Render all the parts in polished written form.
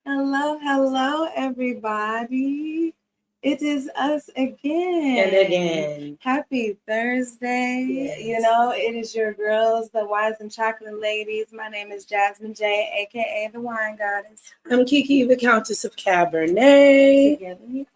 Hello, hello, everybody. It is us again. And again. Happy Thursday. Yes. It is your girls, the Wines and Chocolate Ladies. My name is Jasmine J, aka the Wine Goddess. I'm Kiki, the Countess of Cabernet. Together we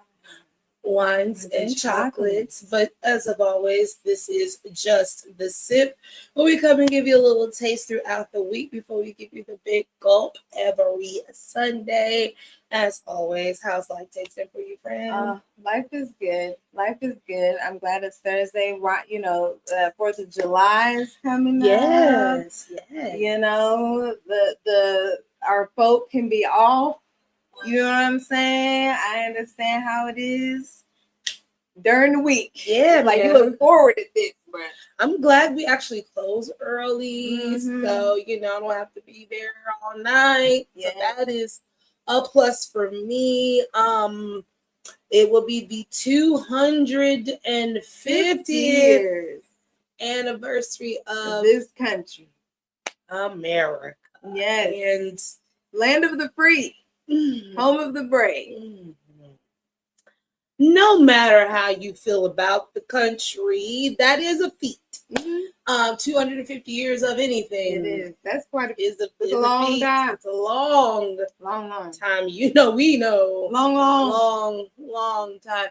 Wines and chocolates. But as of always, this is just the sip, where we come and give you a little taste throughout the week before we give you the big gulp every Sunday. As always, how's life tasting for you, friend? Life is good. Life is good. I'm glad it's Thursday. Right, 4th of July is coming up. Yes. The our folk can be off. You know what I'm saying? I understand how it is during the week. Yeah, like you look forward to this, bro. I'm glad we actually close early, so I don't have to be there all night. Yeah. So that is a plus for me. It will be the 250th anniversary of this country, America. Yes, and land of the free, home of the brave. No matter how you feel about the country, that is a feat. 250 years of anything. It is. That's quite it's a long time. It's a long time. We know. Long time.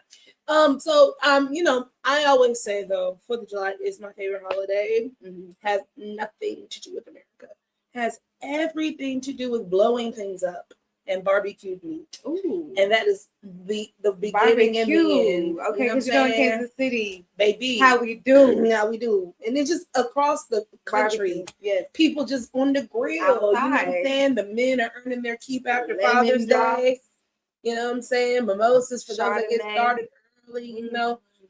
I always say though, 4th of July is my favorite holiday. Has nothing to do with America. Has everything to do with blowing things up and barbecued meat. Ooh. And that is the beginning and the end. Okay, because you're in Kansas City. Baby. How we do. How we do. And it's just across the country. Yes. People just on the grill. Outside. You know what I'm saying? The men are earning their keep after Father's Day. You know what I'm saying? Mimosas for those that get started early,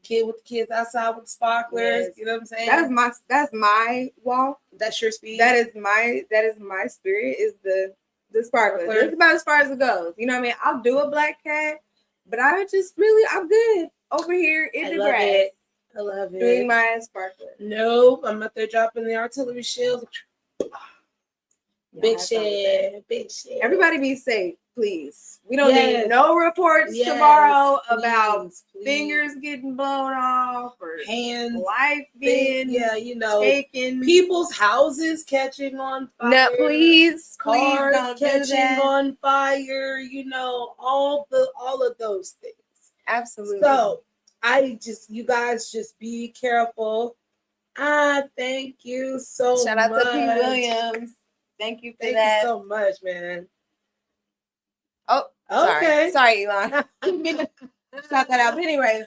Kid with the kids outside with sparklers. Yes. You know what I'm saying? That's my walk. That's your speed. That is my spirit, is the sparkler. It's about as far as it goes. You know what I mean? I'll do a black cat, but I'm good over here in the grass. I love it. Doing my sparkler. Nope, I'm out there dropping the artillery shells. Big shit. Everybody be safe, please. We don't need no reports tomorrow about fingers getting blown off or hands, life being taken, people's houses catching on fire. No, please don't catching on fire. All of those things. Absolutely. So you guys just be careful. Thank you so much. Shout out to P. Williams. Thank you for that. Thank you so much, man. Oh, okay. Sorry, Elon. Shout that out. But anyways,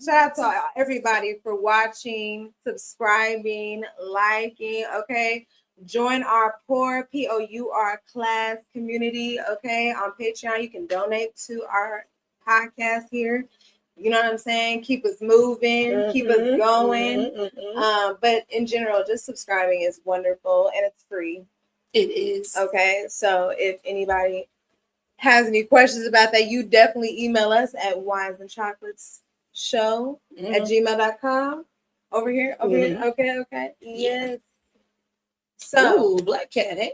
shout out to everybody for watching, subscribing, liking. Okay, join our POUR class community. Okay, on Patreon, you can donate to our podcast here. You know what I'm saying? Keep us moving, keep us going. But in general, just subscribing is wonderful and it's free. It is. Okay, so if anybody has any questions about that, you definitely email us at winesandchocolatesshow@gmail.com. Over here. Okay. Yes. So Black Cat, hey.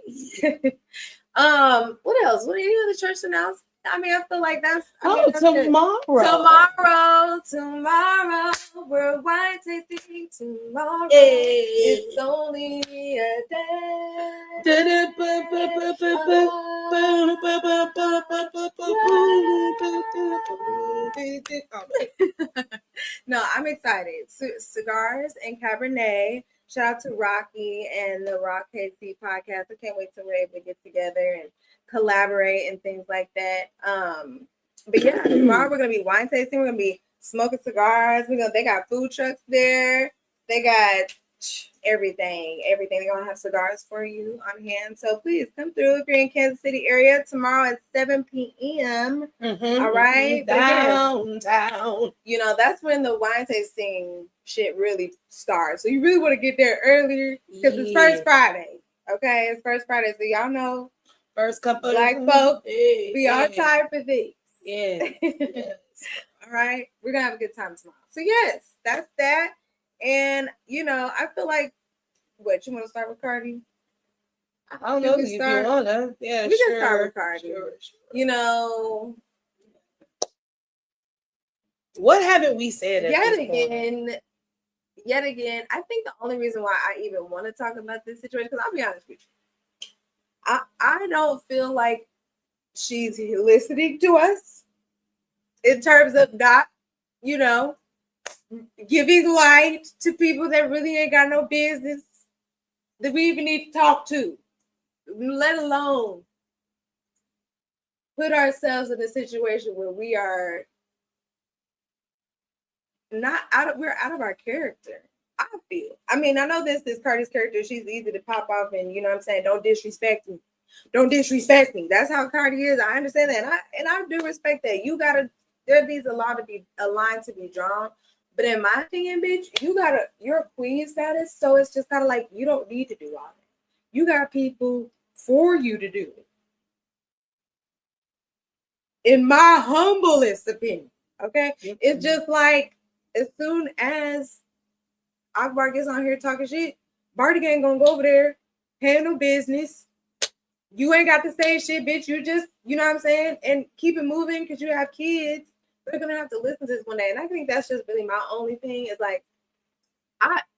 What else? What any other church announcements? I mean, I feel like that's tomorrow. Tomorrow, we're wine tasting tomorrow. It's only a day. No, I'm excited. Cigars and Cabernet. Shout out to Rocky and the Rock KC podcast. I can't wait till we're able to get together and collaborate and things like that. But yeah, tomorrow we're gonna be wine tasting. We're gonna be smoking cigars. They got food trucks there. They got everything. They're gonna have cigars for you on hand. So please come through if you're in Kansas City area tomorrow at 7 p.m. All right, downtown. That's when the wine tasting shit really starts. So you really want to get there earlier because it's First Friday. Okay, it's First Friday, so y'all know. First couple Black folk, we are tired for these. Yes. All right. We're going to have a good time tomorrow. So, yes, that's that. And, I feel like, what, you want to start with Cardi? I don't know if you wanna. Yeah, we can start with Cardi. Sure. You know, what haven't we said? Yet again, I think the only reason why I even want to talk about this situation, because I'll be honest with you, I don't feel like she's listening to us in terms of not, you know, giving light to people that really ain't got no business that we even need to talk to, let alone put ourselves in a situation where we are not out of, we're out of our character. I feel. I mean, I know this Cardi's character, she's easy to pop off and, you know what I'm saying, don't disrespect me. Don't disrespect me. That's how Cardi is. I understand that. And I do respect that. You gotta, there needs a lot to be a line to be drawn. But in my opinion, bitch, you're a queen status. So it's just kind of like you don't need to do all that. You got people for you to do it. In my humblest opinion. Okay? It's just like as soon as Akbar gets on here talking shit, Barty ain't gonna go over there, handle business. You ain't got to say shit, bitch. You just, you know what I'm saying? And keep it moving because you have kids. They're gonna have to listen to this one day. And I think that's just really my only thing is like,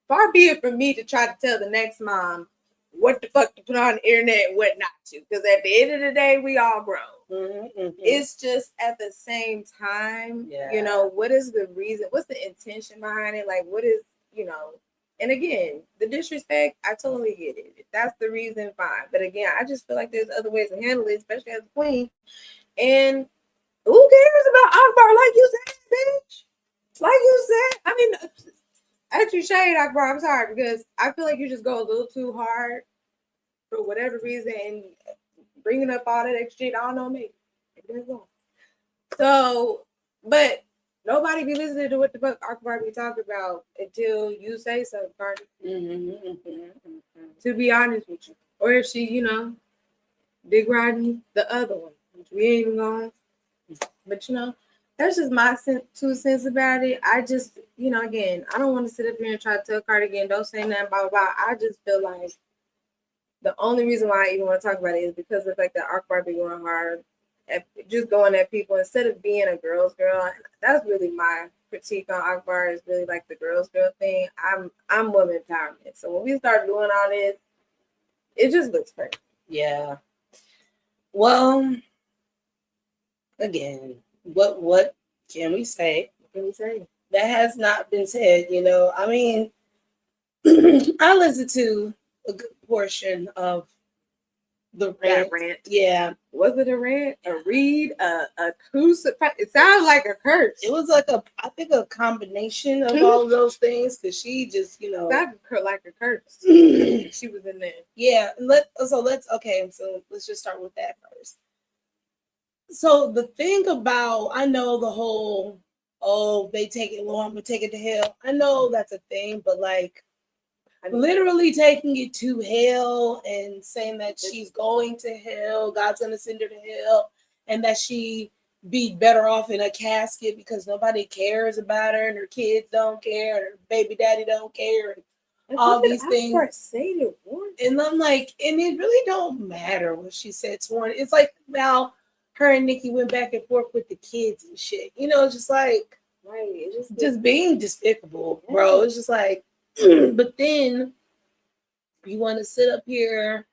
far be it from me to try to tell the next mom what the fuck to put on the internet and what not to. Because at the end of the day, we all grown. It's just at the same time, you know, what is the reason? What's the intention behind it? Like, what is, you know, and again, the disrespect, I totally get it. If that's the reason, fine. But again, I just feel like there's other ways to handle it, especially as a queen. And who cares about Akbar? Like you said, bitch. Like you said. I mean, actually, shade Akbar, I'm sorry, because I feel like you just go a little too hard for whatever reason and bringing up all that extra shit. I don't know, maybe. So, but nobody be listening to what the fuck Akbar be talking about until you say something, Cardi. To be honest with you. Or if she, you know, dig riding the other one, which we ain't even going. But, you know, that's just my 2 cents about it. I just, you know, again, I don't want to sit up here and try to tell Cardi again, don't say nothing, blah, blah, blah. I just feel like the only reason why I even want to talk about it is because of the fact that Akbar be going hard. Just going at people instead of being a girl's girl. That's really my critique on Akbar is really like the girl's girl thing. I'm woman empowerment. So when we start doing all this, it just looks crazy. Yeah. Well, again, what can we say? What can we say? That has not been said, you know. I mean, I listened to a good portion of the rant. Yeah. Was it a rant? A read? A crucifix? It sounds like a curse. It was like I think a combination of all of those things because she just, you know. Like a curse. She was in there. Yeah. So let's just start with that first. So the thing about, I know the whole, they take it long, but take it to hell. I know that's a thing, but like, literally taking it to hell and saying that she's going to hell, God's going to send her to hell, and that she be better off in a casket because nobody cares about her and her kids don't care and her baby daddy don't care and all these things. And I'm like, and it really don't matter what she said to one. It's like now her and Nikki went back and forth with the kids and shit. You know, it's just like, right, it's just being despicable, bro. It's just like, but then you want to sit up here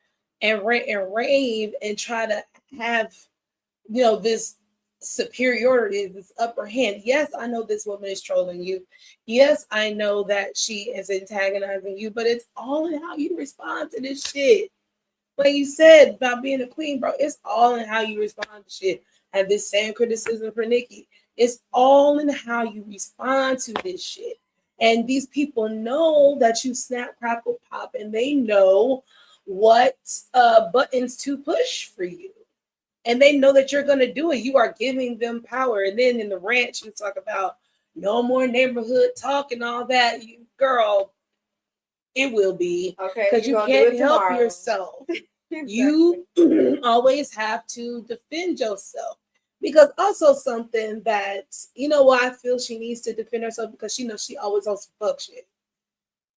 and rant and rave and try to have, you know, this superiority, this upper hand. Yes, I know this woman is trolling you. Yes, I know that she is antagonizing you, but it's all in how you respond to this shit. Like you said about being a queen, bro, it's all in how you respond to shit. And this same criticism for Nikki, it's all in how you respond to this shit. And these people know that you snap, crackle, pop, and they know what buttons to push for you. And they know that you're going to do it. You are giving them power. And then in the rant, you talk about no more neighborhood talk and all that. You, girl, it will be. Okay. Because you can't help yourself. You always have to defend yourself. Because also something that, you know why I feel she needs to defend herself, because she knows she always on some fuck shit.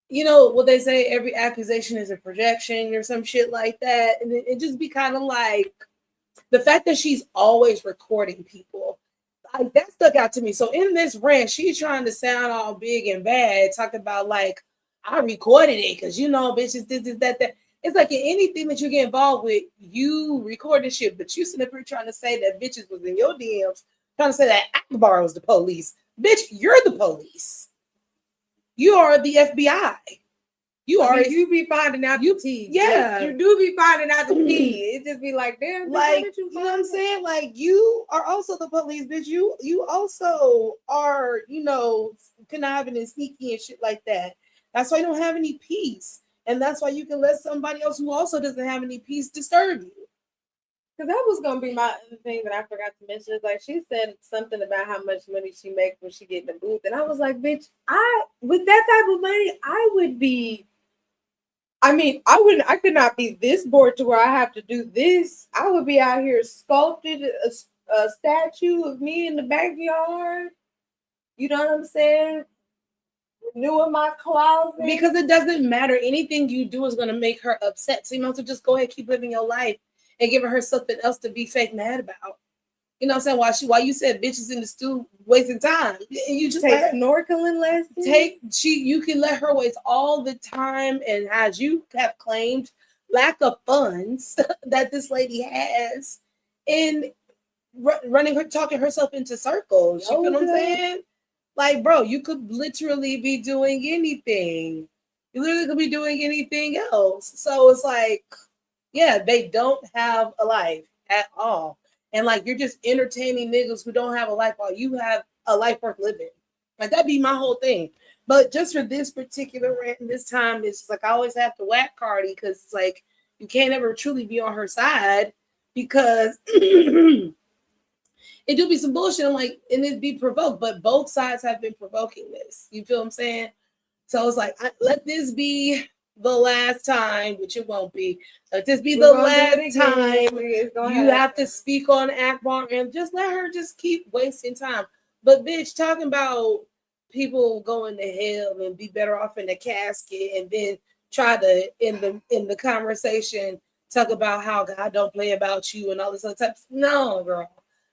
you know what they say, every accusation is a projection or some shit like that. And it just be kind of like the fact that she's always recording people. Like that stuck out to me. So in this rant, she's trying to sound all big and bad, talk about like, I recorded it because you know, bitches, this, that. It's like in anything that you get involved with, you record this shit, but you sitting up here trying to say that bitches was in your DMs, trying to say that Akbar was the police. Bitch, you're the police. You are the FBI. You be finding out the tea. Yeah. You do be finding out the tea. It just be like, damn, like, you know what I'm saying? Like, you are also the police, bitch. You also are, you know, conniving and sneaky and shit like that. That's why you don't have any peace. And that's why you can let somebody else who also doesn't have any peace disturb you. Because that was going to be my other thing that I forgot to mention. Is like, she said something about how much money she makes when she get in the booth. And I was like, bitch, with that type of money, I could not be this bored to where I have to do this. I would be out here sculpted a statue of me in the backyard. You know what I'm saying? New in my closet. Because it doesn't matter. Anything you do is going to make her upset. So you might as well just go ahead, keep living your life and giving her something else to be fake mad about. You know what I'm saying? Why you said bitches in the stew wasting time. You just take snorkeling lessons. You can let her waste all the time, and as you have claimed, lack of funds that this lady has in running her, talking herself into circles. You know what I'm saying? Like, bro, you could literally be doing anything. You literally could be doing anything else. So it's like, yeah, they don't have a life at all. And like, you're just entertaining niggas who don't have a life while you have a life worth living. Like, that'd be my whole thing. But just for this particular rant this time, it's just like, I always have to whack Cardi because it's like, you can't ever truly be on her side because it do be some bullshit and it'd be provoked, but both sides have been provoking this. You feel what I'm saying? So it's like, let this be the last time, which it won't be. Let this be the last time you have to speak on Akbar and just let her just keep wasting time. But bitch, talking about people going to hell and be better off in the casket, and then try to in the conversation talk about how God don't play about you and all this other type. No, girl.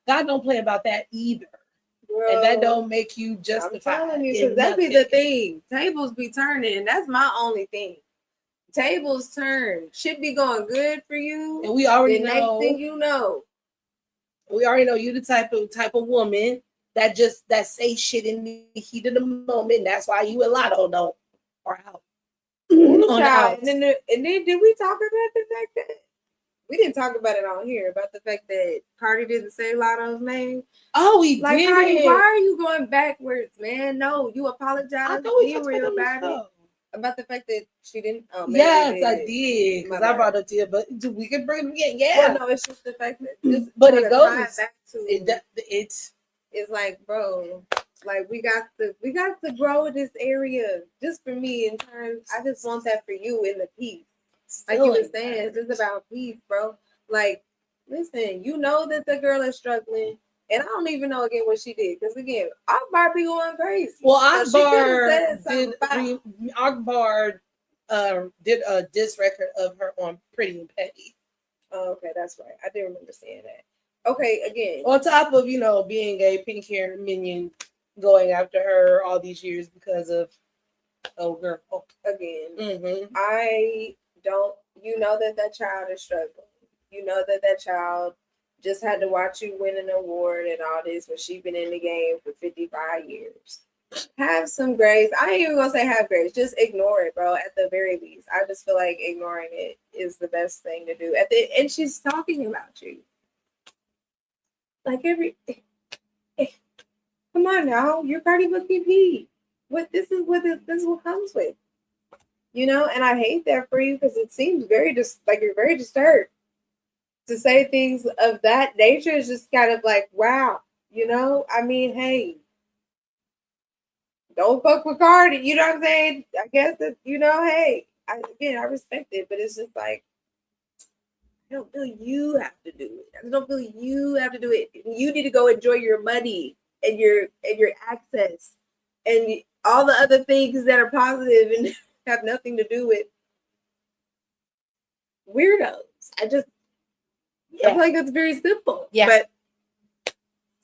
God don't play about that either. Bro, and that don't make you justify. I'm telling you, because that be the thing. Tables be turning, and that's my only thing. Tables turn. Shit be going good for you. And we already know. Next thing you know. We already know you the type of woman that say shit in the heat of the moment. That's why you a lotto don't or out. And then did we talk about the fact that we didn't talk about it on here, about the fact that Cardi didn't say Lotto's name? Oh, we did. Cardi, why are you going backwards, man? No, you apologize. Be real about it. About the fact that she didn't. Oh, yes, I did. Because I brought it to you, but we can bring it again. Yeah. Well, no, it's just the fact that but it goes back to it's like, bro, like we got to grow this area just for me in terms. I just want that for you in the peace. Like you were saying, it's just about peace, bro. Like, listen, you know that the girl is struggling, and I don't even know again what she did, because again, Akbar be going crazy. Well, Akbar did a diss record of her on Pretty and Petty. Oh, okay, that's right. I didn't remember saying that. Okay, again, on top of being a pink hair minion, going after her all these years because of girl. Again, I don't, that child is struggling. You know that child just had to watch you win an award and all this when she's been in the game for 55 years. Have some grace. I ain't even gonna say have grace. Just ignore it, bro. At the very least, I just feel like ignoring it is the best thing to do. And she's talking about you. Like come on now, you're Cardi with PP. This is what comes with. And I hate that for you because it seems like you're very disturbed. To say things of that nature is just kind of like, wow, I mean, hey, don't fuck with Cardi, you know what I'm saying? I guess that, hey, I respect it, but it's just like, I don't feel you have to do it. I don't feel you have to do it. You need to go enjoy your money and your access and all the other things that are positive and have nothing to do with weirdos. I feel like it's very simple. Yeah. But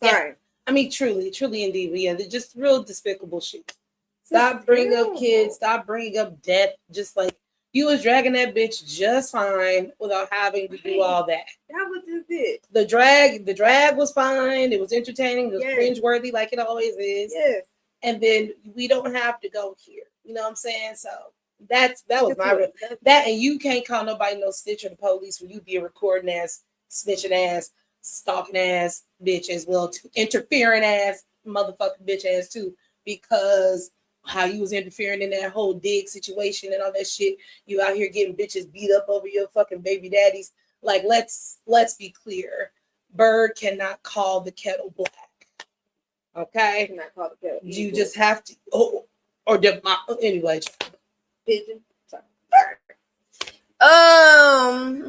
sorry. Yeah. I mean, truly indeed. But yeah, they're just real despicable shit. Stop bringing up kids. Stop bringing up death. Just like you was dragging that bitch just fine without having to do all that. That was just it. The drag was fine. It was entertaining. It was cringeworthy like it always is. Yes. And then we don't have to go here. You know what I'm saying? So that was my that, and you can't call nobody no snitch or the police when you be a recording ass, snitching ass, stalking ass bitch as well, too, interfering ass motherfucking bitch ass too, because how you was interfering in that whole dig situation and all that shit. You out here getting bitches beat up over your fucking baby daddies. Like, let's be clear. Bird cannot call the kettle black. Okay? Cannot call the kettle. You just have to. Anyway. Pigeon. Sorry.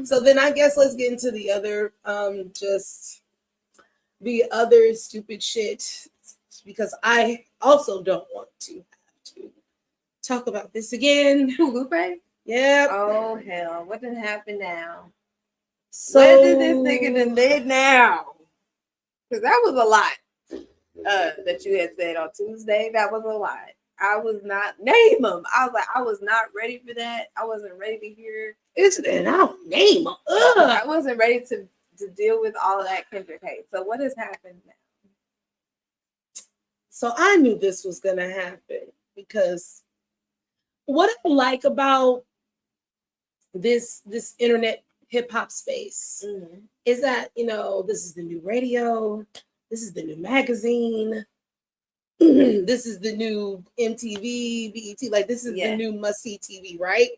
So then I guess let's get into the other just the other stupid shit, because I also don't want to have to talk about this again. Who, Lupe? Yeah. Oh hell! What did happen now? So what did this nigga done did now? Because that was a lot that you had said on Tuesday. That was a lot. I was not name them. I was like, I was not ready for that. I wasn't ready to hear. And I don't name them. I wasn't ready to deal with all of that Kendrick hate. So what has happened now? So I knew this was gonna happen, because what I like about this internet hip hop space is that, you know, this is the new radio, this is the new magazine, this is the new MTV, BET, like this is the new must-see TV, right?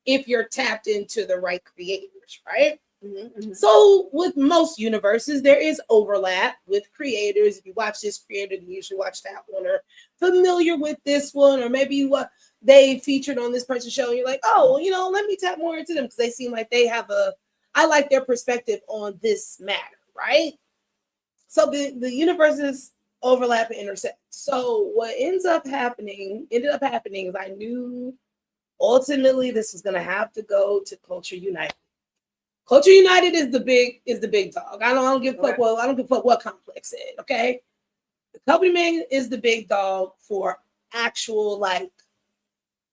If you're tapped into the right creators, right? So with most universes, there is overlap with creators. If you watch this creator, you usually watch that one, or familiar with this one, or maybe what they featured on this person's show, and you're like, oh, well, you know, let me tap more into them because they seem like they have I like their perspective on this matter, right? So the universes overlap and intersect. So what ended up happening is I knew ultimately this was gonna have to go to Culture United. Culture United is the big dog. I don't give a fuck. Well, I don't give a fuck what Complex said. Okay, the company man is the big dog for actual like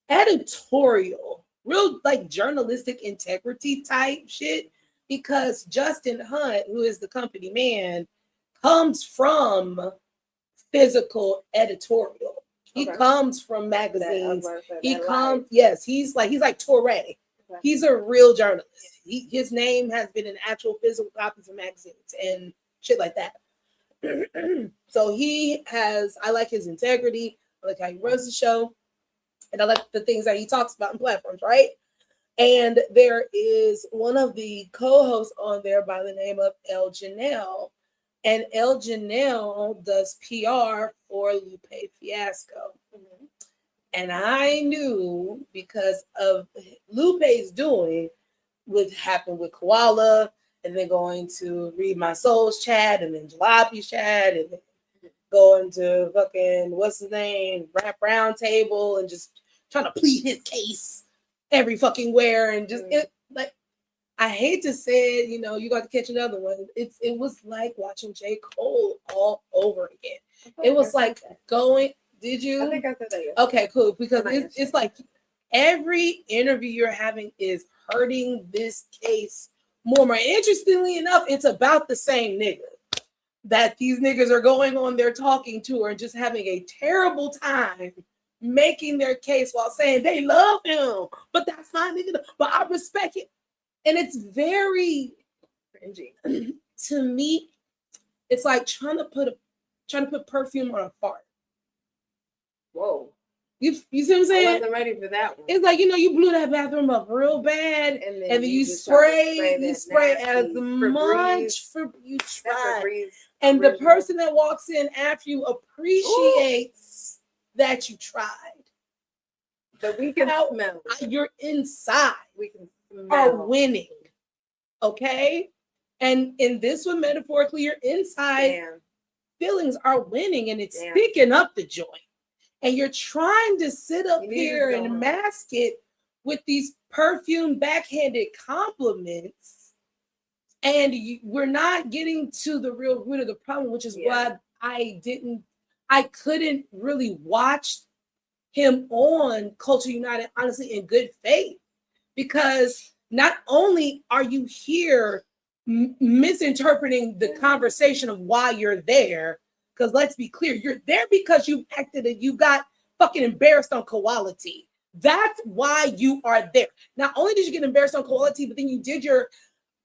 editorial, real like journalistic integrity type shit. Because Justin Hunt, who is the company man, comes from physical editorial. He comes from magazines. He's like Touré. He's a real journalist. His name has been in actual physical copies of magazines and shit like that. So I like his integrity. I like how he runs the show. And I like the things that he talks about in platforms, right? And there is one of the co-hosts on there by the name of El Janelle. And El Janelle does PR for Lupe Fiasco. And I knew, because of Lupe's doing what happened with Koala, and then going to Read My Soul's chat, and then Jalape's chat, and then going to fucking, what's his name, Rap Roundtable, and just trying to plead his case every fucking where, and just, like, I hate to say it, you know, you got to catch another one. It was like watching J. Cole all over again. It was like going... Did you? I think I said that. Yes. Okay, cool. Because it's like every interview you're having is hurting this case more. Interestingly enough, it's about the same nigga that these niggas are going on their talking tour and just having a terrible time making their case while saying they love him. But that's not nigga. But I respect it. And it's very cringy. To me, it's like trying to put perfume on a fart. Whoa. You see what I'm saying? I wasn't ready for that one. It's like, you know, you blew that bathroom up real bad, and then you spray as much for you try. And the person that walks in after you appreciates that you tried. But we can smell it. You're inside. We can smell are winning. Okay? And in this one, metaphorically, your inside feelings are winning, and it's picking up the joint. and you're trying to sit up here and mask it with these perfume backhanded compliments, and we're not getting to the real root of the problem, which is why I couldn't really watch him on Culture United, honestly, in good faith, because not only are you here misinterpreting the conversation of why you're there, because let's be clear, you're there because you acted and you got fucking embarrassed on quality. That's why you are there. Not only did you get embarrassed on quality, but then you did your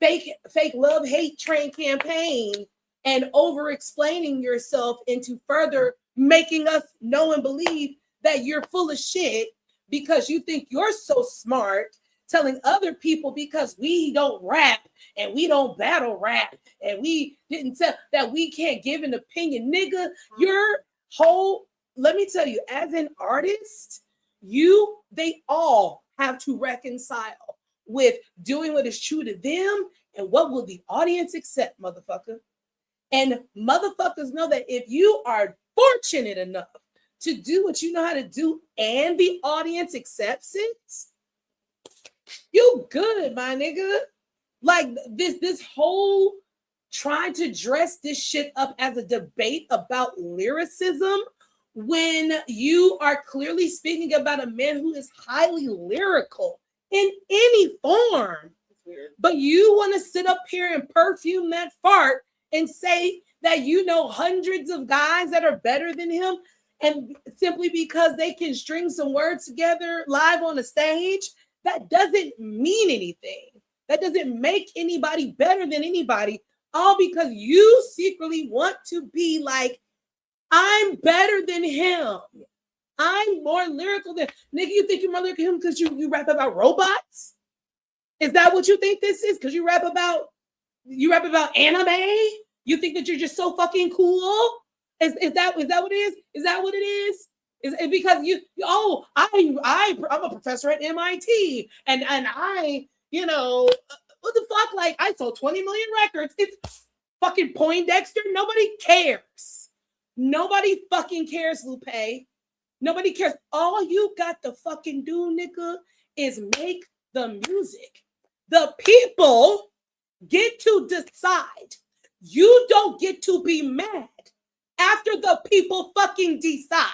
fake love hate train campaign and over explaining yourself into further making us know and believe that you're full of shit because you think you're so smart, telling other people because we don't rap and we don't battle rap and we didn't tell that we can't give an opinion. Nigga, your whole, let me tell you, as an artist, they all have to reconcile with doing what is true to them and what will the audience accept, motherfucker. And motherfuckers know that if you are fortunate enough to do what you know how to do and the audience accepts it, you good, my nigga. Like this whole trying to dress this shit up as a debate about lyricism when you are clearly speaking about a man who is highly lyrical in any form. But you want to sit up here and perfume that fart and say that you know hundreds of guys that are better than him, and simply because they can string some words together live on a stage, that doesn't mean anything. That doesn't make anybody better than anybody, all because you secretly want to be like, I'm better than him. I'm more lyrical than nigga. You think you're more lyrical than him because you rap about robots? Is that what you think this is? Because you rap about anime? You think that you're just so fucking cool? Is that what it is? Is that what it is? Is it because I'm a professor at MIT and I, what the fuck? Like I sold 20 million records. It's fucking Poindexter. Nobody cares. Nobody fucking cares, Lupe. Nobody cares. All you got to fucking do, nigga, is make the music. The people get to decide. You don't get to be mad after the people fucking decide.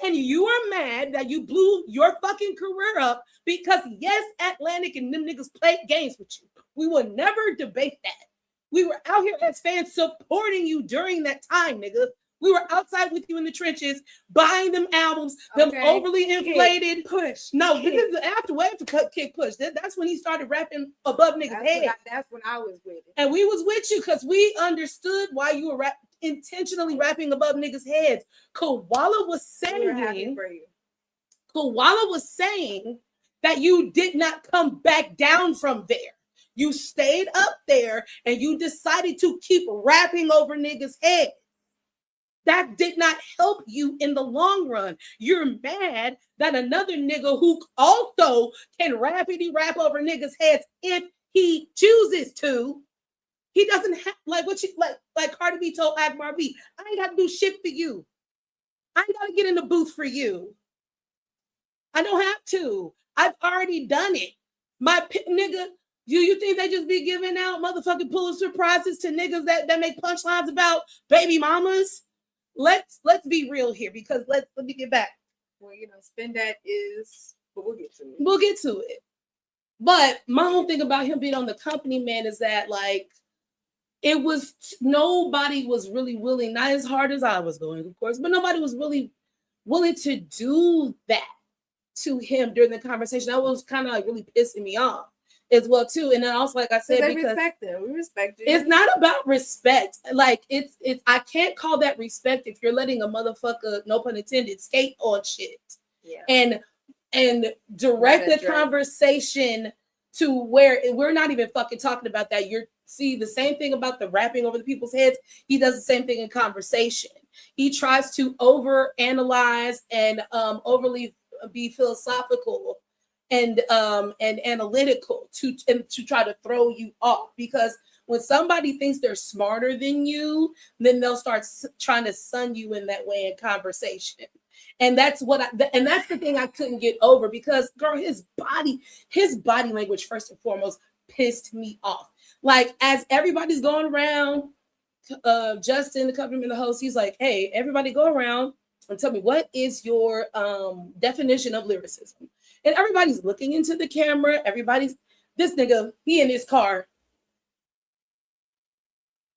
And you are mad that you blew your fucking career up because, yes, Atlantic and them niggas played games with you. We will never debate that. We were out here as fans supporting you during that time, nigga. We were outside with you in the trenches, buying them albums, them overly inflated. Push. No, this is way after Kick Push. That's when he started rapping above niggas' head. That's when I was with it. And we was with you because we understood why you were intentionally rapping above niggas' heads. Koala was saying that you did not come back down from there. You stayed up there and you decided to keep rapping over niggas' heads. That did not help you in the long run. You're mad that another nigga who also can rapidy rap over niggas' heads if he chooses to. He doesn't have like Cardi B told Akbar B, I ain't got to do shit for you. I ain't got to get in the booth for you. I don't have to. I've already done it. My nigga, you think they just be giving out motherfucking Pulitzer prizes to niggas that make punchlines about baby mamas? Let's be real here because let me get back. Well, spend that is, but we'll get to it. We'll get to it. But my whole thing about him being on the company, man, is that like nobody was really willing, not as hard as I was going, of course, but nobody was really willing to do that to him during the conversation. That was kind of like really pissing me off as well too. And then also, like I said, they respect them. We respect it. It's not about respect. Like it's I can't call that respect if you're letting a motherfucker, no pun intended, skate on shit. Yeah. And direct the conversation to where we're not even fucking talking about that. You're see the same thing about the rapping over the people's heads. He does the same thing in conversation. He tries to over analyze and overly be philosophical and analytical to try to throw you off, because when somebody thinks they're smarter than you, then they'll start trying to sun you in that way in conversation. And that's and that's the thing I couldn't get over, because girl, his body language first and foremost pissed me off. Like, as everybody's going around, Justin, the cameraman, the host, he's like, hey, everybody go around and tell me, what is your definition of lyricism? And everybody's looking into the camera. This nigga, he in his car.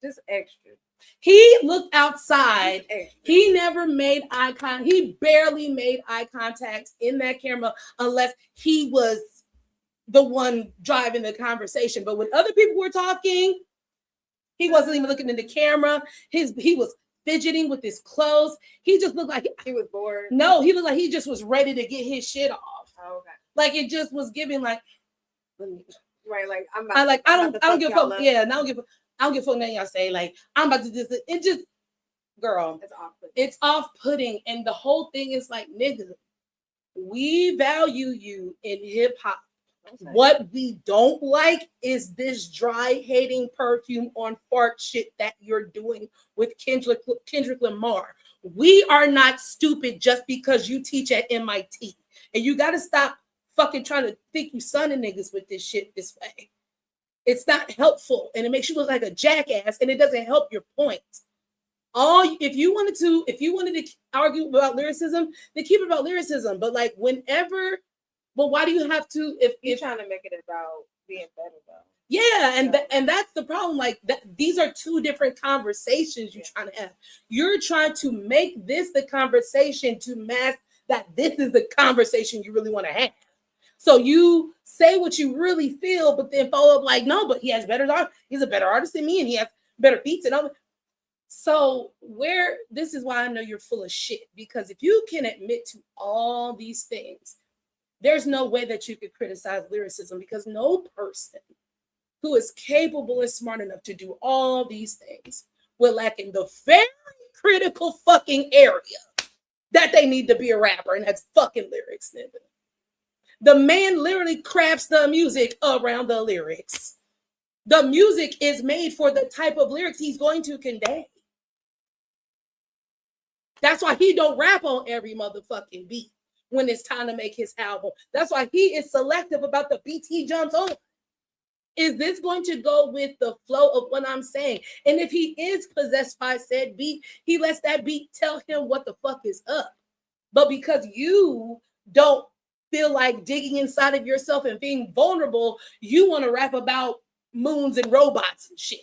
Just extra. He looked outside. He never made eye contact. He barely made eye contact in that camera unless he was the one driving the conversation. But when other people were talking, he wasn't even looking in the camera. He was fidgeting with his clothes. He just looked like he was bored. No, he looked like he just was ready to get his shit off. Oh, okay. Like, it just was giving like, right, like I don't give a fuck. Yeah, and I don't give a fuck nothing y'all say. Like, I'm about to just, it just, girl, it's off-putting. And the whole thing is like, nigga, we value you in hip hop. Okay. What we don't like is this dry hating perfume on fart shit that you're doing with Kendrick Lamar. We are not stupid just because you teach at MIT. And you got to stop fucking trying to think you sonning niggas with this shit this way. It's not helpful, and it makes you look like a jackass, and it doesn't help your point. If you wanted to argue about lyricism, then keep it about lyricism. But like, why do you have to? If you're trying to make it about being better, though. Yeah, and that's the problem. Like, these are two different conversations you're trying to have. You're trying to make this the conversation to mask that this is the conversation you really want to have. So you say what you really feel, but then follow up like, no, but he has he's a better artist than me, and he has better beats and all. So this is why I know you're full of shit, because if you can admit to all these things, there's no way that you could criticize lyricism, because no person who is capable and smart enough to do all these things will lack in the very critical fucking area that they need to be a rapper, and that's fucking lyrics, nigga. The man literally crafts the music around the lyrics. The music is made for the type of lyrics he's going to convey. That's why he don't rap on every motherfucking beat when it's time to make his album. That's why he is selective about the beats he jumps on. Is this going to go with the flow of what I'm saying? And if he is possessed by said beat, he lets that beat tell him what the fuck is up. But because you don't feel like digging inside of yourself and being vulnerable, you want to rap about moons and robots and shit.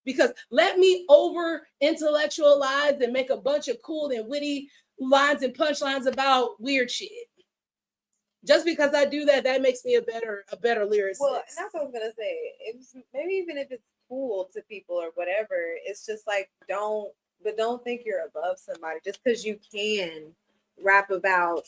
Because let me over intellectualize and make a bunch of cool and witty lines and punchlines about weird shit. Just because I do that, that makes me a better lyricist. Well, and that's what I was gonna say. Maybe even if it's cool to people or whatever, it's just like don't think you're above somebody just because you can rap about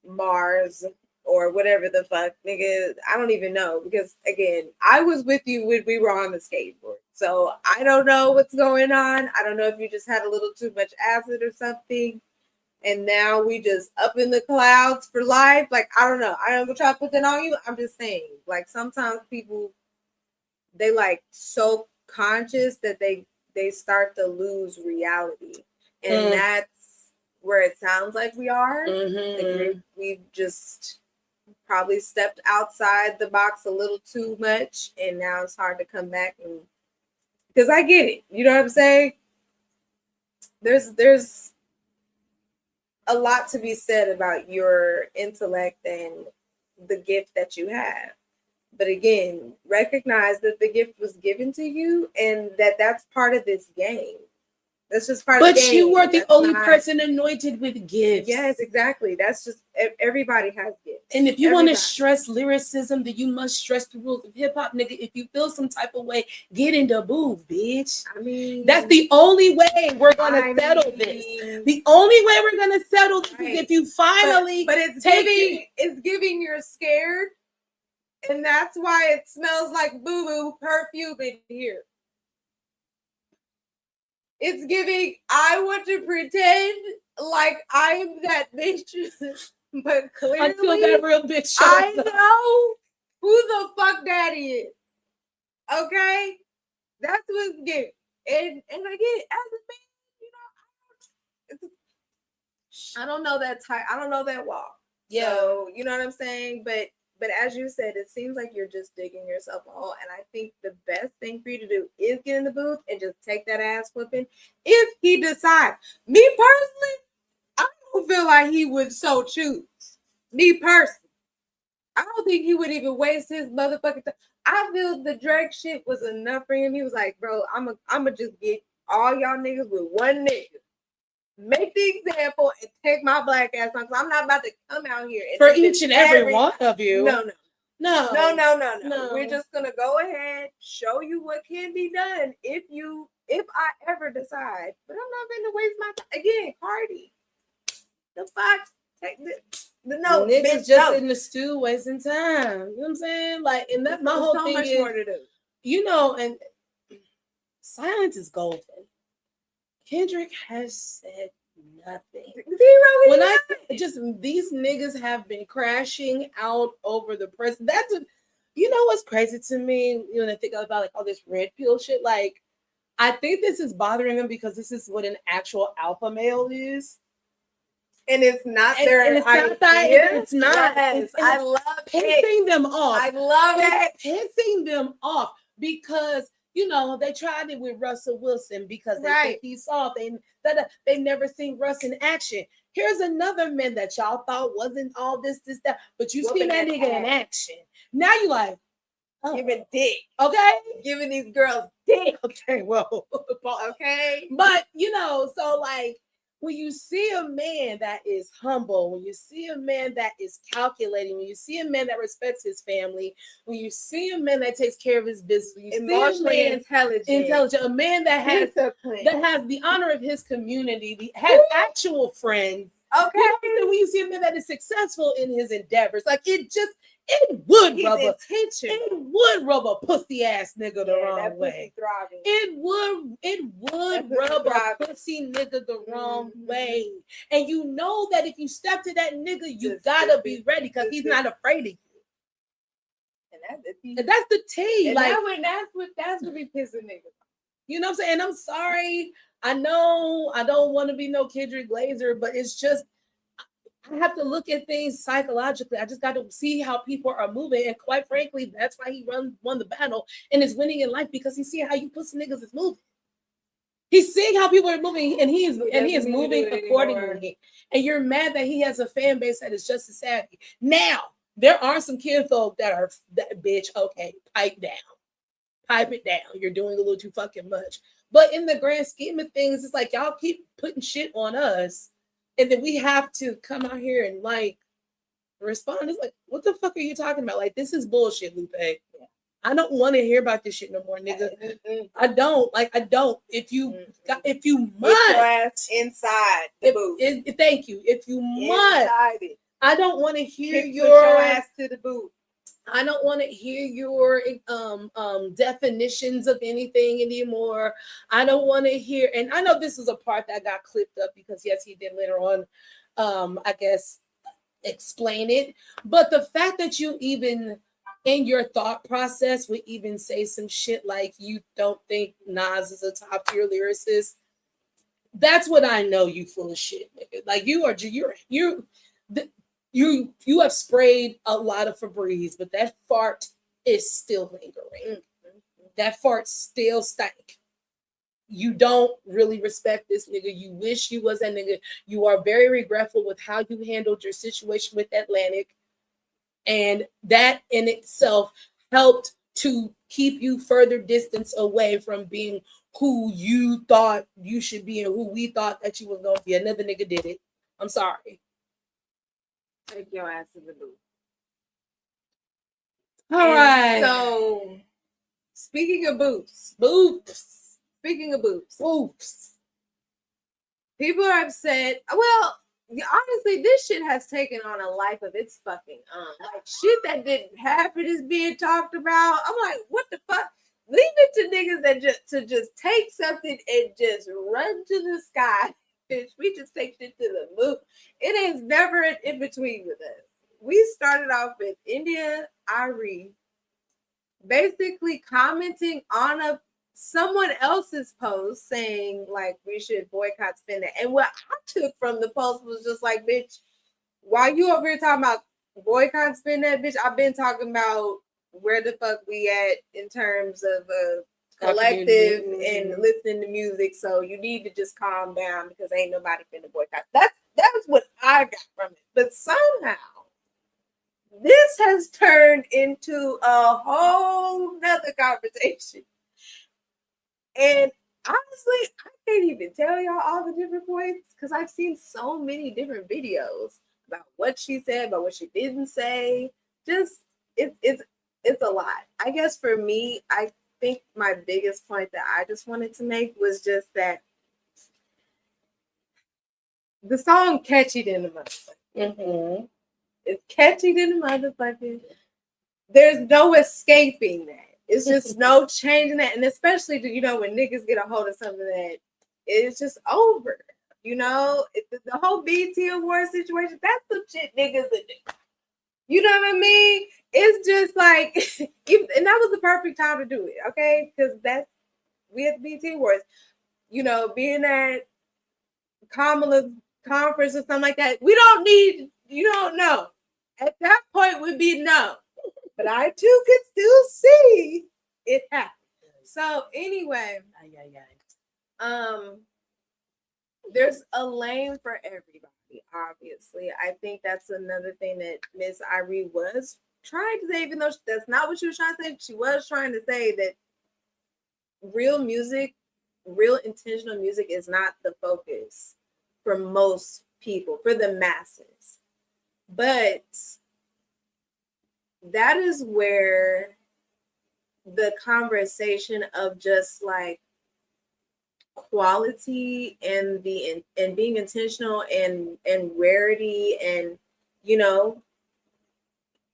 Mars or whatever the fuck, nigga. I don't even know, because again, I was with you when we were on the skateboard, so I don't know what's going on. I don't know if you just had a little too much acid or something, and now we just up in the clouds for life. Like, I don't know. I don't try to put that on you. I'm just saying, like, sometimes people, they like so conscious that they start to lose reality, and that's where it sounds like we are. Like we've just probably stepped outside the box a little too much, and now it's hard to come back. And because I get it, you know what I'm saying? There's a lot to be said about your intellect and the gift that you have. But again, recognize that the gift was given to you, and that's part of this game. That's just part of the game. But you weren't the only person anointed with gifts. Yes, exactly. That's just, everybody has gifts. And if you want to stress lyricism, then you must stress the rules of hip hop, nigga. If you feel some type of way, get in the booth, bitch. I mean, that's the only way we're gonna settle this. The only way we're gonna settle this is if you finally. But it's giving you're scared, and that's why it smells like boo-boo perfume in here. It's giving, I want to pretend like I'm that bitch, but clearly until that real bitch shows I know who the fuck that is. Okay? That's what's giving. And again, as a man, you know, I don't know that type. I don't know that walk. Yeah. So, you know what I'm saying? But as you said, it seems like you're just digging yourself a hole. And I think the best thing for you to do is get in the booth and just take that ass whipping. If he decides, me personally, I don't feel like he would so choose. Me personally, I don't think he would even waste his motherfucking time. I feel the Drake shit was enough for him. He was like, bro, I'ma just get all y'all niggas with one nigga. Make the example and take my black ass on. Cause I'm not about to come out here for each and every one of you. No. We're just gonna go ahead, show you what can be done if I ever decide. But I'm not gonna waste my time again, Cardi. The fuck? Take the notes. Niggas just in the stew wasting time. You know what I'm saying? Like, and that my whole so thing much is, more to do. You know, and silence is golden. Kendrick has said nothing. Zero. When I just these niggas have been crashing out over the president. You know what's crazy to me? You know, I think about like all this red pill shit. Like, I think this is bothering them because this is what an actual alpha male is. And it's not their idea. It's not. Yes, I love pissing them off. I love it. Pissing them off because, you know, they tried it with Russell Wilson because they think he's soft. They never seen Russ in action. Here's another man that y'all thought wasn't all this, that, but you see that nigga in action. Now you like, giving dick. Okay? Giving these girls dick. Okay, well. Okay. But, you know, so like, when you see a man that is humble, when you see a man that is calculating, when you see a man that respects his family, when you see a man that takes care of his business, when you emotionally intelligent, a man that has the honor of his community, has actual friends. Okay. You know, when you see a man that is successful in his endeavors, like it would rub a pussy ass nigga the wrong way. It would rub a pussy nigga the wrong way. And you know that if you step to that nigga, you gotta be ready because he's not afraid of you. And that's the tea. Like that's what be pissing niggas. You know what I'm saying? I'm sorry. I know I don't want to be no Kendrick Glazer, but it's just I have to look at things psychologically. I just got to see how people are moving. And quite frankly, that's why he won the battle and is winning in life because he's seeing how you pussy niggas is moving. He's seeing how people are moving and he is moving accordingly. And you're mad that he has a fan base that is just as savvy. Now, there are some kinfolk that are bitch, okay, pipe down. Pipe it down. You're doing a little too fucking much. But in the grand scheme of things, it's like y'all keep putting shit on us. And then we have to come out here and like respond. It's like, what the fuck are you talking about? Like, this is bullshit, Lupe. Yeah. I don't want to hear about this shit no more, nigga. I don't. If you must, your ass inside the booth. Thank you. If you must, I don't want to hear your ass to the booth. I don't want to hear your definitions of anything anymore. I don't want to hear, and I know this is a part that got clipped up because yes, he did later on, I guess, explain it. But the fact that you even in your thought process would even say some shit like you don't think Nas is a top tier lyricist, that's what I know you full of shit, nigga. Like you have sprayed a lot of Febreze, but that fart is still lingering. Mm-hmm. That fart still stank. You don't really respect this nigga. You wish you was that nigga. You are very regretful with how you handled your situation with Atlantic. And that in itself helped to keep you further distance away from being who you thought you should be and who we thought that you was going to be. Another nigga did it. I'm sorry. Take your ass to the booth. All right. So, speaking of booths. People are upset. Well, honestly, this shit has taken on a life of its fucking own. Like, shit that didn't happen is being talked about. I'm like, what the fuck? Leave it to niggas that just take something and just run to the sky. Bitch, we just take shit to the moon. It is never an in between with us. We started off with India Arie basically commenting on a someone else's post saying like we should boycott spending. And what I took from the post was just like, bitch, why you over here talking about boycott spending that, bitch? I've been talking about where the fuck we at in terms of a collective and listening to music. So you need to just calm down because ain't nobody finna boycott. That was what I got from it. But somehow this has turned into a whole nother conversation. And honestly, I can't even tell y'all all the different points because I've seen so many different videos about what she said, about what she didn't say. Just it's a lot. I guess for me, I think my biggest point that I just wanted to make was just that the song "Catchy" than the motherfucker. It's catchy than the motherfucker. There's no escaping that. It's just no changing that. And especially, you know, when niggas get a hold of something that it's just over. You know, the whole BT Award situation, that's some shit niggas do. You know what I mean? It's just like, and that was the perfect time to do it, okay? Because we at the BT Awards, you know, being at Kamala's conference or something like that, we don't need, you don't know. At that point would be no. But I too could still see it happen. So anyway, there's a lane for everybody, obviously. I think that's another thing that Miss Irie was trying to say, even though that's not what she was trying to say. She was trying to say that real music, real intentional music is not the focus for most people, for the masses. But that is where the conversation of just like quality and being intentional and rarity and, you know,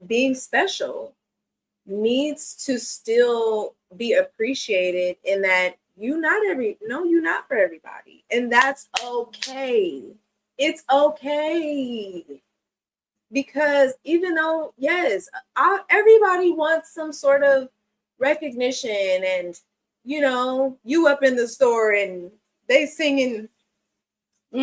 being special needs to still be appreciated, in that you're not for everybody, and that's okay. It's okay. Because even though, yes, everybody wants some sort of recognition, and, you know, you up in the store and they singing. But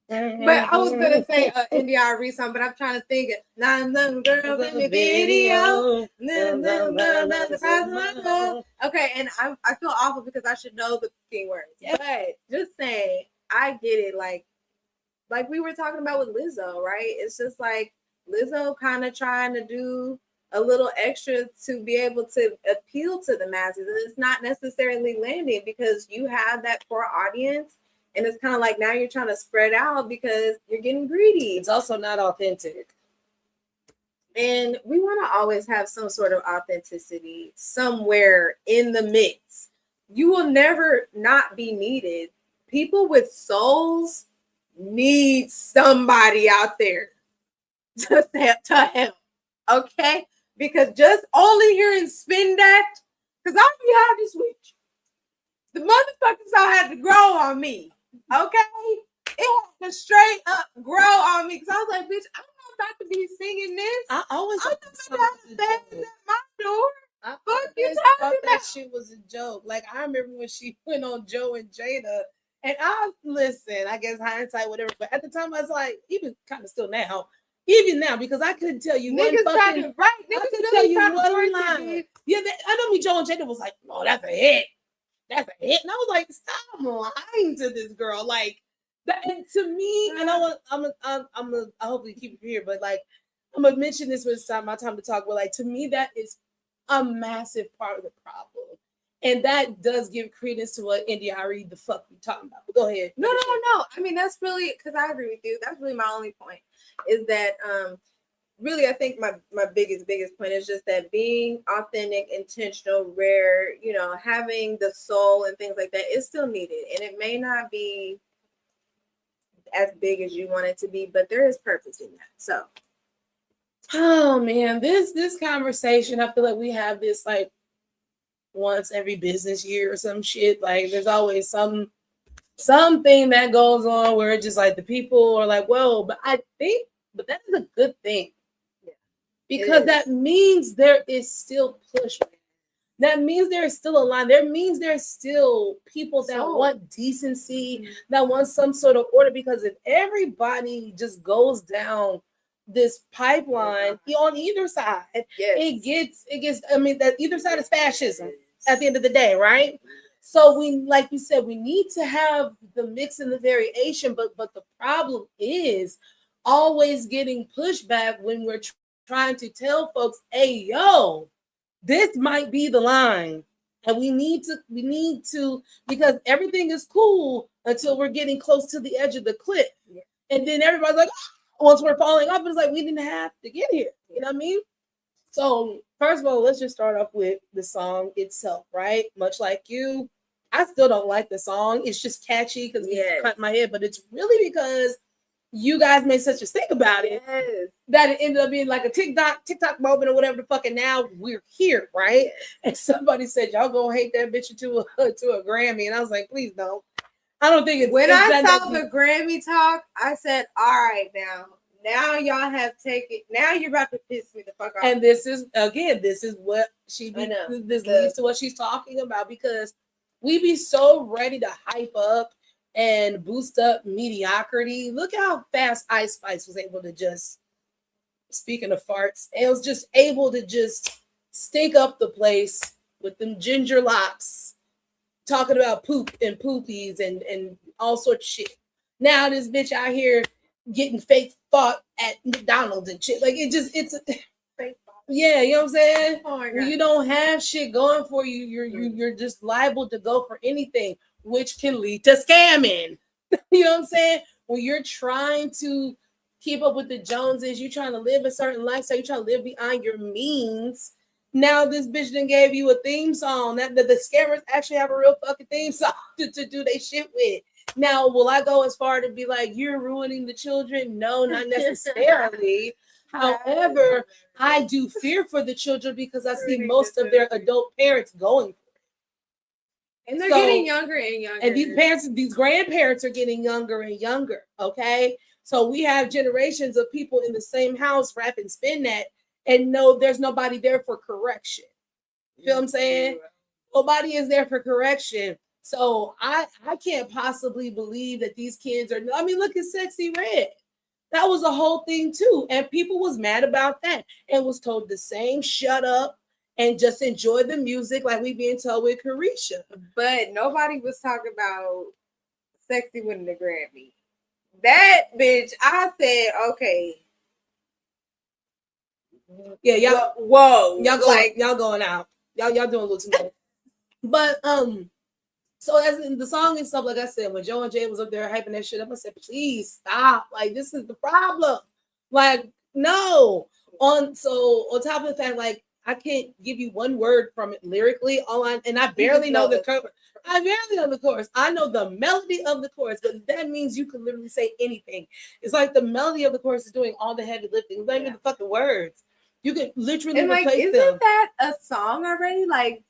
I was going to say India Arie song, but I'm trying to think of Nine Little Girls in the video. Okay, and I feel awful because I should know the fucking words. But just saying, I get it. Like we were talking about with Lizzo, right? It's just like Lizzo kind of trying to do a little extra to be able to appeal to the masses. And it's not necessarily landing because you have that core audience. And it's kind of like now you're trying to spread out because you're getting greedy. It's also not authentic. And we want to always have some sort of authenticity somewhere in the mix. You will never not be needed. People with souls need somebody out there to help, okay? Because just only hearing spin that, because I'll be honest with you, the motherfuckers all had to grow on me, okay? It had to straight up grow on me, because I was like, bitch, I'm not about to be singing this. I always I'm not at my door. I thought that shit was a joke. Like, I remember when she went on Joe and Jada. And I guess hindsight, whatever. But at the time, I was like, even kind of still now, because I couldn't tell you one fucking right. I couldn't tell you one line. Yeah, I know me. Joe and Jada was like, "Oh, that's a hit. That's a hit." And I was like, "Stop lying to this girl." Like that, and to me, and I hopefully keep it here, but like I'm gonna mention this when it's my time to talk. But like to me, that is a massive part of the problem. And that does give credence to what India Arie the fuck we talking about. But go ahead. No. I mean, that's really, because I agree with you. That's really my only point, is that really I think my biggest point is just that being authentic, intentional, rare, you know, having the soul and things like that is still needed. And it may not be as big as you want it to be, but there is purpose in that. So, oh man, this conversation, I feel like we have this like once every business year or some shit. Like there's always something that goes on where it's just like the people are like, whoa, but that is a good thing. Yeah. Because that means there is still pushback. that means there's still a line. There means there's still people that want decency, that want some sort of order. Because if everybody just goes down this pipeline on either side, it gets. I mean, that either side is fascism at the end of the day, right? So we, like you said, we need to have the mix and the variation. But the problem is always getting pushback when we're trying to tell folks, "Hey, yo, this might be the line," and we need to, because everything is cool until we're getting close to the edge of the cliff, and then everybody's like, once we're falling off, it's like we didn't have to get here. You know what I mean? So first of all, let's just start off with the song itself, right? Much like you, I still don't like the song. It's just catchy because it cut my head, but it's really because you guys made such a stink about it that it ended up being like a TikTok moment or whatever the fuck, and now we're here, right? And somebody said, y'all gonna hate that bitch to a Grammy, and I was like, please don't. I don't think it's when I saw the Grammy talk, I said, all right, now y'all have taken, now you're about to piss me the fuck off. And this is what this leads to what she's talking about, because we be so ready to hype up and boost up mediocrity. Look how fast Ice Spice was able to just, speaking of farts, it was just able to just stink up the place with them ginger locks, talking about poop and poopies and all sorts of shit. Now this bitch out here getting fake thought at McDonald's and shit. Like it's fake thought. Yeah, you know what I'm saying? Oh my God. When you don't have shit going for you, you're just liable to go for anything, which can lead to scamming. You know what I'm saying? When you're trying to keep up with the Joneses, you're trying to live a certain lifestyle, you're trying to live beyond your means. Now this bitch done gave you a theme song that the scammers actually have a real fucking theme song to do their shit with. Now, will I go as far to be like, you're ruining the children? No, not necessarily. However, I do fear for the children because I see most of their adult parents going. And they're getting younger and younger. And these grandparents are getting younger and younger. Okay. So we have generations of people in the same house rapping spin that, and no, there's nobody there for correction. You feel what I'm saying? Nobody is there for correction. So I can't possibly believe that these kids are, I mean, look at Sexy Red. That was a whole thing too. And people was mad about that and was told the same, shut up and just enjoy the music like we being told with Carisha. But nobody was talking about Sexy winning the Grammy. That bitch, I said, okay. Yeah, y'all. Whoa. Y'all going out. Y'all doing a little too much. But so as in the song and stuff, like I said, when Joe and Jay was up there hyping that shit up, I said, please stop. Like, this is the problem. Like, no. On top of the fact, like, I can't give you one word from it lyrically. I barely know the chorus. I barely know the chorus. I know the melody of the chorus, but that means you can literally say anything. It's like the melody of the chorus is doing all the heavy lifting. It's not even the fucking words. You could literally replace them. Isn't that a song already? Like,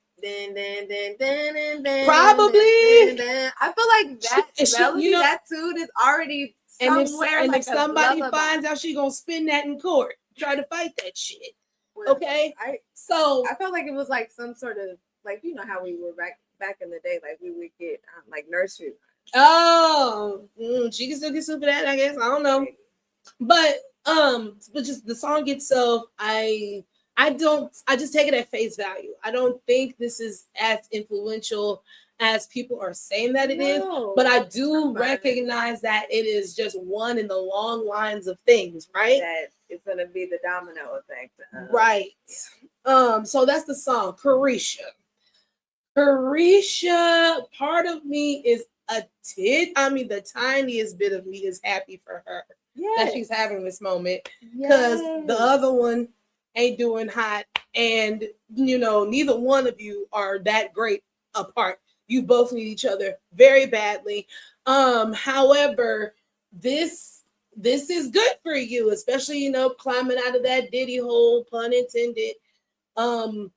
probably. I feel like that melody, that tune is already somewhere. And if somebody finds out, she gonna spin that in court, try to fight that shit. Okay, I felt like it was like some sort of, like, you know how we were back in the day, like we would get like nursery. She can still get sued for that, I guess. I don't know, but just the song itself, I just take it at face value. I don't think this is as influential as people are saying that it is, but I do recognize that it is just one in the long lines of things, right? That it's gonna be the domino effect, right? So that's the song, Carisha. Carisha, part of me is the tiniest bit of me is happy for her that she's having this moment, because the other one ain't doing hot, and neither one of you are that great apart. You both need each other very badly. However, this is good for you, especially climbing out of that Diddy hole, pun intended. Somebody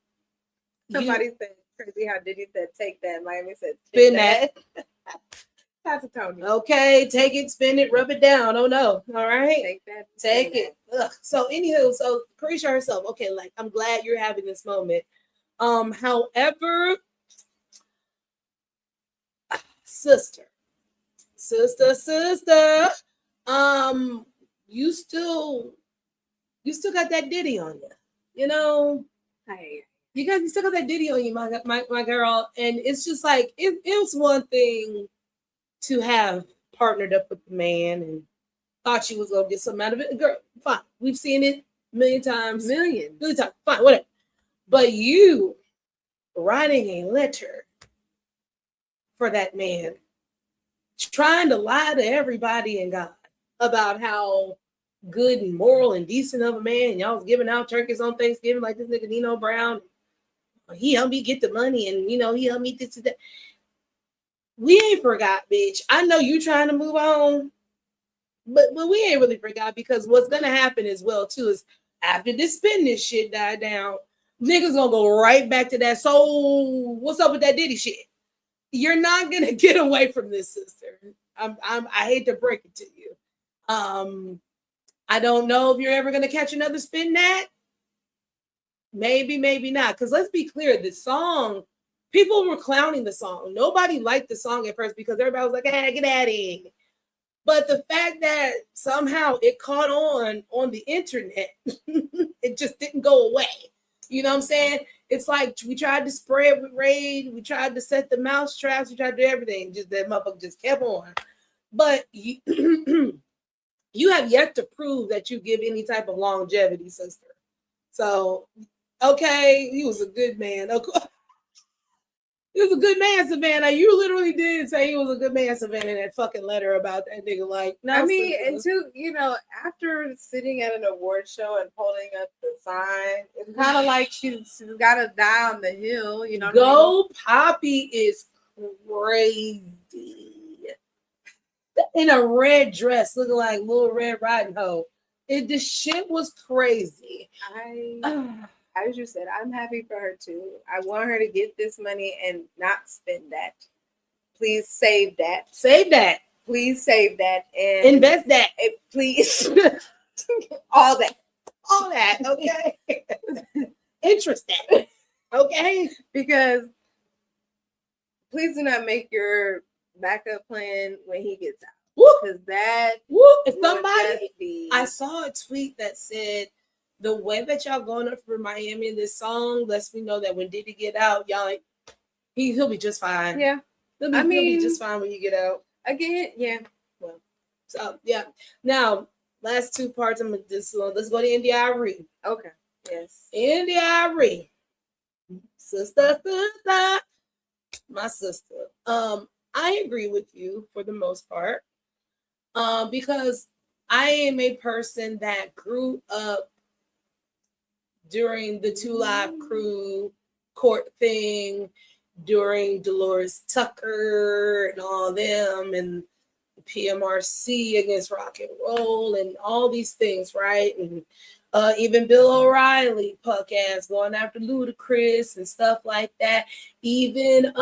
said crazy how Diddy said take that. Miami said spin that. That's a Tony. Okay, take it, spin it, rub it down. Oh no. All right. Take that. Take it. Ugh. So anywho, so Carisha herself, okay, like, I'm glad you're having this moment. However, sister, you still got that ditty on you. You know, you still got that ditty on you, my girl. And it's just like it was one thing to have partnered up with the man and thought she was gonna get something out of it. Girl, fine. We've seen it a million times. Million times. Fine, whatever. But you writing a letter for that man, trying to lie to everybody and God about how good and moral and decent of a man, and y'all was giving out turkeys on Thanksgiving like this nigga Nino Brown. He helped me get the money, and he helped me this and that. We ain't forgot, bitch. I know you trying to move on, but we ain't really forgot, because what's gonna happen as well too is after this spending shit died down, niggas gonna go right back to that. So what's up with that Diddy shit? You're not gonna get away from this, sister. I hate to break it to you. I don't know if you're ever gonna catch another spin that. Maybe, maybe not. Because let's be clear, the song, people were clowning the song. Nobody liked the song at first because everybody was like, "Hey, get out of here." But the fact that somehow it caught on the internet, it just didn't go away. You know what I'm saying? It's like we tried to spray it with Raid, we tried to set the mouse traps, we tried to do everything. Just that motherfucker just kept on. But you, you have yet to prove that you give any type of longevity, sister. So, okay, he was a good man. Okay. He was a good man, Savannah. You literally did say he was a good man, Savannah, in that fucking letter about that nigga. Like, no, I mean, and too, after sitting at an award show and holding up the sign, it's kind of like she's got to die on the hill. You know, Go Poppy is crazy. In a red dress, looking like Little Red Riding Hood. The shit was crazy. As you said, I'm happy for her too. I want her to get this money and not spend that. Please save that. Save that. Please save that and invest that. Please, all that. All that. Okay. Interest that. Okay. Because please do not make your backup plan when he gets out. Because that. If somebody, I saw a tweet that said, the way that y'all going up for Miami in this song lets me know that when Diddy get out, y'all like he'll be just fine. Yeah. He'll be just fine when you get out. Again, yeah. Well, so yeah. Now, last two parts. I'm just let's go to India Arie. Okay. Yes. India Arie. Sister. My sister. I agree with you for the most part. Because I am a person that grew up during the 2 Live Crew court thing, during Dolores Tucker and all them, and PMRC against rock and roll and all these things, right? And even Bill O'Reilly punk ass going after Ludacris and stuff like that. Even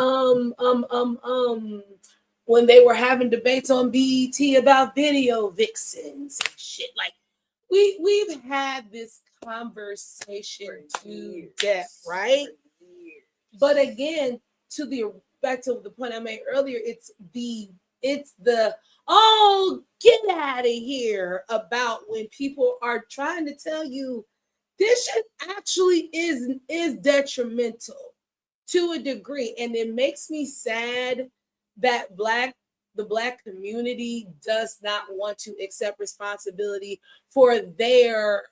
when they were having debates on BET about video vixens and shit, like we've had this conversation to death, right? But again, back to the point I made earlier, it's the get out of here about when people are trying to tell you this shit actually is detrimental to a degree, and it makes me sad that the Black community does not want to accept responsibility for their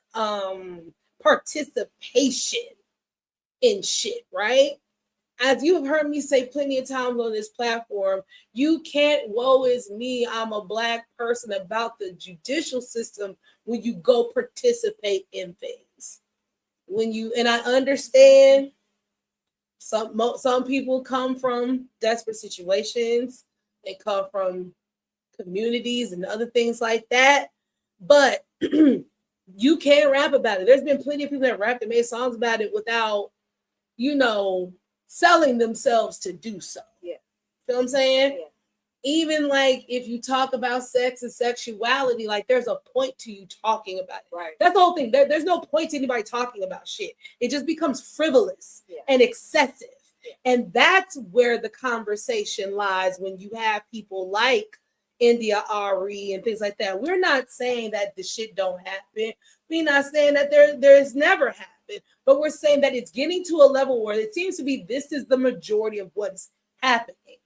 participation in shit, right? As you have heard me say plenty of times on this platform, you can't woe is me, I'm a Black person about the judicial system when you go participate in things. And I understand some people come from desperate situations. They come from communities and other things like that. But you can't rap about it. There's been plenty of people that rapped and made songs about it without, selling themselves to do so. Yeah. Feel what I'm saying? even like if you talk about sex and sexuality, like there's a point to you talking about it. Right. That's the whole thing. There's no point to anybody talking about shit. It just becomes frivolous and excessive. And that's where the conversation lies when you have people like India Ari and things like that. We're not saying that the shit don't happen. We're not saying that there's never happened, but we're saying that it's getting to a level where it seems to be this is the majority of what's happening.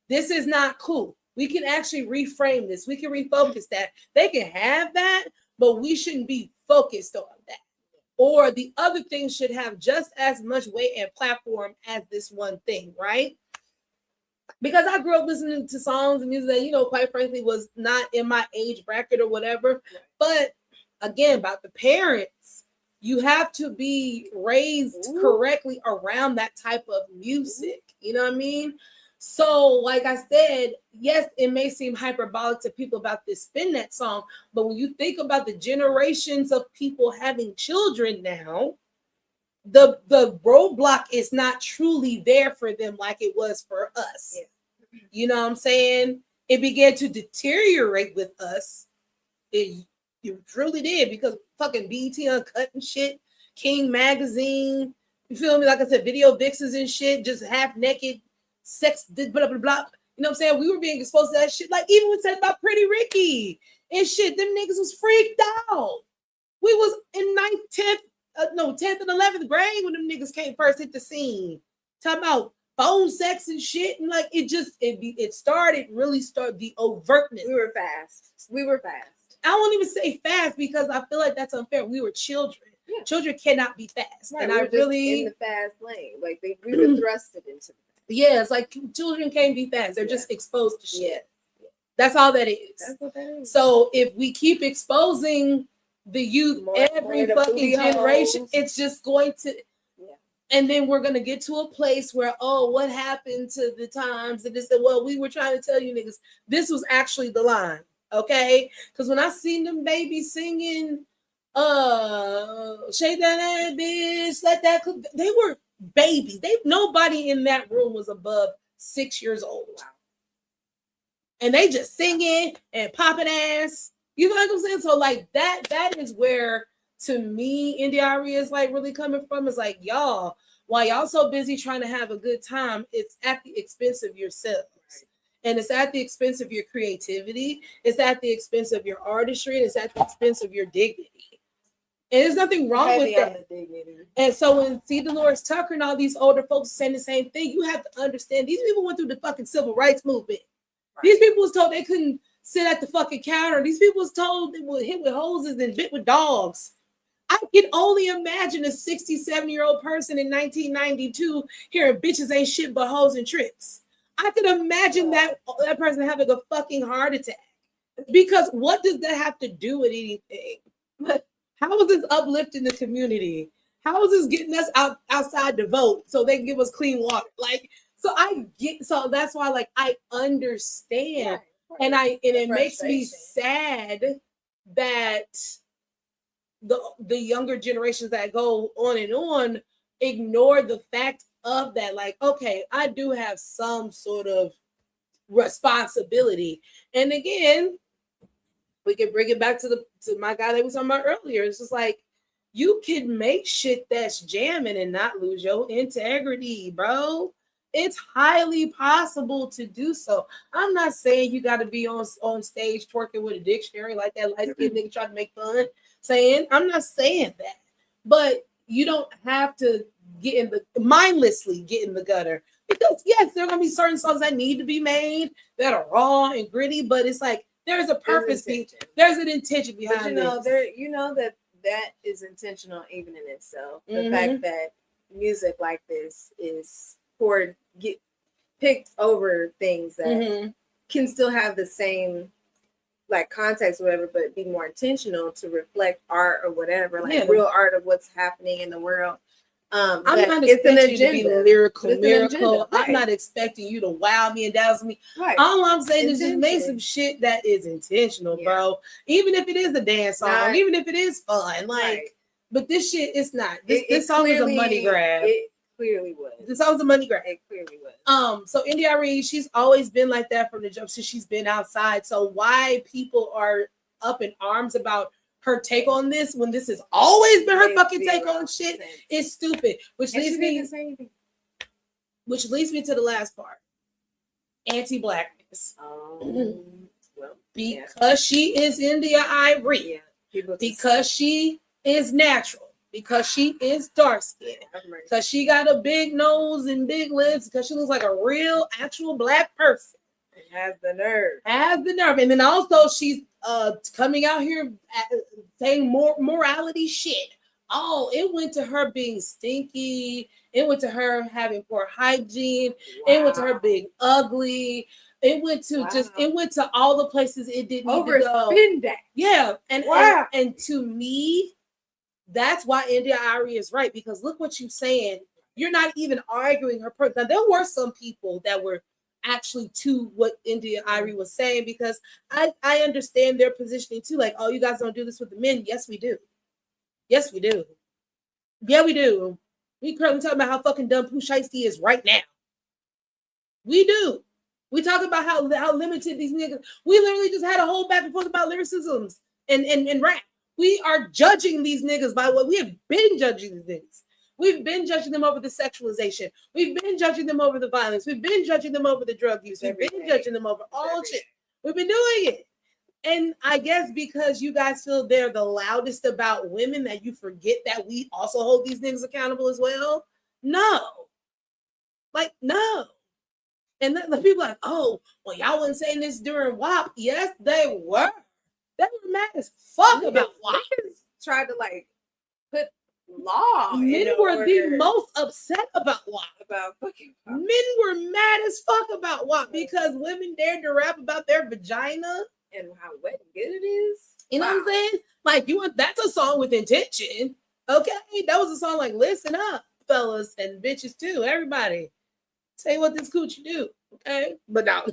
This is not cool. We can actually reframe this. We can refocus that. They can have that, but we shouldn't be focused on that. Or the other things should have just as much weight and platform as this one thing, right? Because I grew up listening to songs and music that, you know, quite frankly, was not in my age bracket or whatever. But again, about the parents, you have to be raised correctly around that type of music. You know what I mean? So, like I said, yes, it may seem hyperbolic to people about this Spin That song, but when you think about the generations of people having children now, the roadblock is not truly there for them like it was for us. Yeah. You know what I'm saying? It began to deteriorate with us. It truly did, because fucking BET Uncut and shit, King Magazine, you feel me? Like I said, video vixens and shit, just half naked. Sex, blah, blah, blah, blah. You know what I'm saying? We were being exposed to that shit. Like, even when said about Pretty Ricky and shit, them niggas was freaked out. We was in 10th and 11th grade when them niggas came first hit the scene. Talking about phone sex and shit. And like, it really started the overtness. We were fast. I won't even say fast because I feel like that's unfair. We were children. Yeah. Children cannot be fast. Right, and we I really in the fast lane. Like we were thrusted into it. Yeah, it's like children can't be fast. They're just exposed to shit. Yeah. That's all that is. That's what that is. So if we keep exposing the youth every fucking generation, it's just going to, and then we're going to get to a place where, oh, what happened to the times? And they said, well, we were trying to tell you niggas, this was actually the line, okay? Because when I seen them babies singing, shake that ass, bitch, let that cook, they were babies. Nobody in that room was above 6 years old. Wow. And they just singing and popping ass. You know what I'm saying? So like that is where, to me, India Ari is like really coming from. Is like, y'all, while y'all so busy trying to have a good time, it's at the expense of yourselves. And it's at the expense of your creativity. It's at the expense of your artistry. And it's at the expense of your dignity. And there's nothing wrong with that. And so when C. Dolores Tucker and all these older folks saying the same thing, you have to understand these people went through the fucking civil rights movement. Right. These people was told they couldn't sit at the fucking counter. These people was told they were hit with hoses and bit with dogs. I can only imagine a 67-year-old person in 1992 hearing bitches ain't shit but hoes and tricks. I could imagine that person having a fucking heart attack. Because what does that have to do with anything? How is this uplifting the community? How is this getting us outside to vote so they can give us clean water? Like, so that's why, like, I understand. Right. And it makes me sad that the younger generations that go on and on ignore the fact of that. Like, okay, I do have some sort of responsibility. And again, we can bring it back to my guy that we were talking about earlier. It's just like, you can make shit that's jamming and not lose your integrity, bro. It's highly possible to do so. I'm not saying you got to be on stage twerking with a dictionary like that light-skinned nigga trying to make fun. I'm not saying that. But you don't have to mindlessly get in the gutter. Because yes, there are going to be certain songs that need to be made that are raw and gritty, but it's like, there's a purpose. There's an intention behind it. That is intentional even in itself. The fact that music like this is picked over things that can still have the same like context or whatever, but be more intentional to reflect art or whatever, like real art of what's happening in the world. I'm not expecting you to be lyrical, miracle. Right. I'm not expecting you to wow me and dazzle me. Right. All I'm saying is just make some shit that is intentional, bro. Even if it is a dance song, even if it is fun, like. Right. But this shit is not. This song is a money grab. clearly was. This was a money grab. It clearly was. So India Arie, she's always been like that from the jump since she's been outside. So why people are up in arms about her take on this when this has always been her fucking take on shit is stupid. Which leads me to the last part. Anti-blackness. Well, because she is India Arie. Because she is natural. Because she is dark skinned. Because she got a big nose and big lips. Because she looks like a real, actual black person. Has the nerve. And then also she's coming out here saying more morality shit. Oh, it went to her being stinky. It went to her having poor hygiene. Wow. It went to her being ugly. It went to it went to all the places it didn't need to go. That. Yeah. And to me, that's why India Arie is right, because look what you're saying. You're not even arguing her point. Now, there were some people that were actually to what India Arie was saying, because I understand their positioning too. Like, oh, you guys don't do this with the men. Yes, we do. Yes, we do. Yeah, we do. We currently talking about how fucking dumb Pooh Shiesty is right now. We do. We talk about how limited these niggas. We literally just had a whole back and forth about lyricisms and rap. We are judging these niggas by what we have been judging these niggas. We've been judging them over the sexualization. We've been judging them over the violence. We've been judging them over the drug use. We've been judging them over all shit. We've been doing it. And I guess because you guys feel they're the loudest about women that you forget that we also hold these niggas accountable as well. No. Like, no. And the people are like, oh, well, y'all wasn't saying this during WAP. Yes, they were. They were mad as fuck about WAP. Tried to put law. Men were the most upset about WAP. Men were mad as fuck about WAP because women dared to rap about their vagina and how wet and good it is. You know what I'm saying? Like, that's a song with intention. Okay, that was a song like, listen up, fellas and bitches too. Everybody, say what this coochie do. Okay, but no.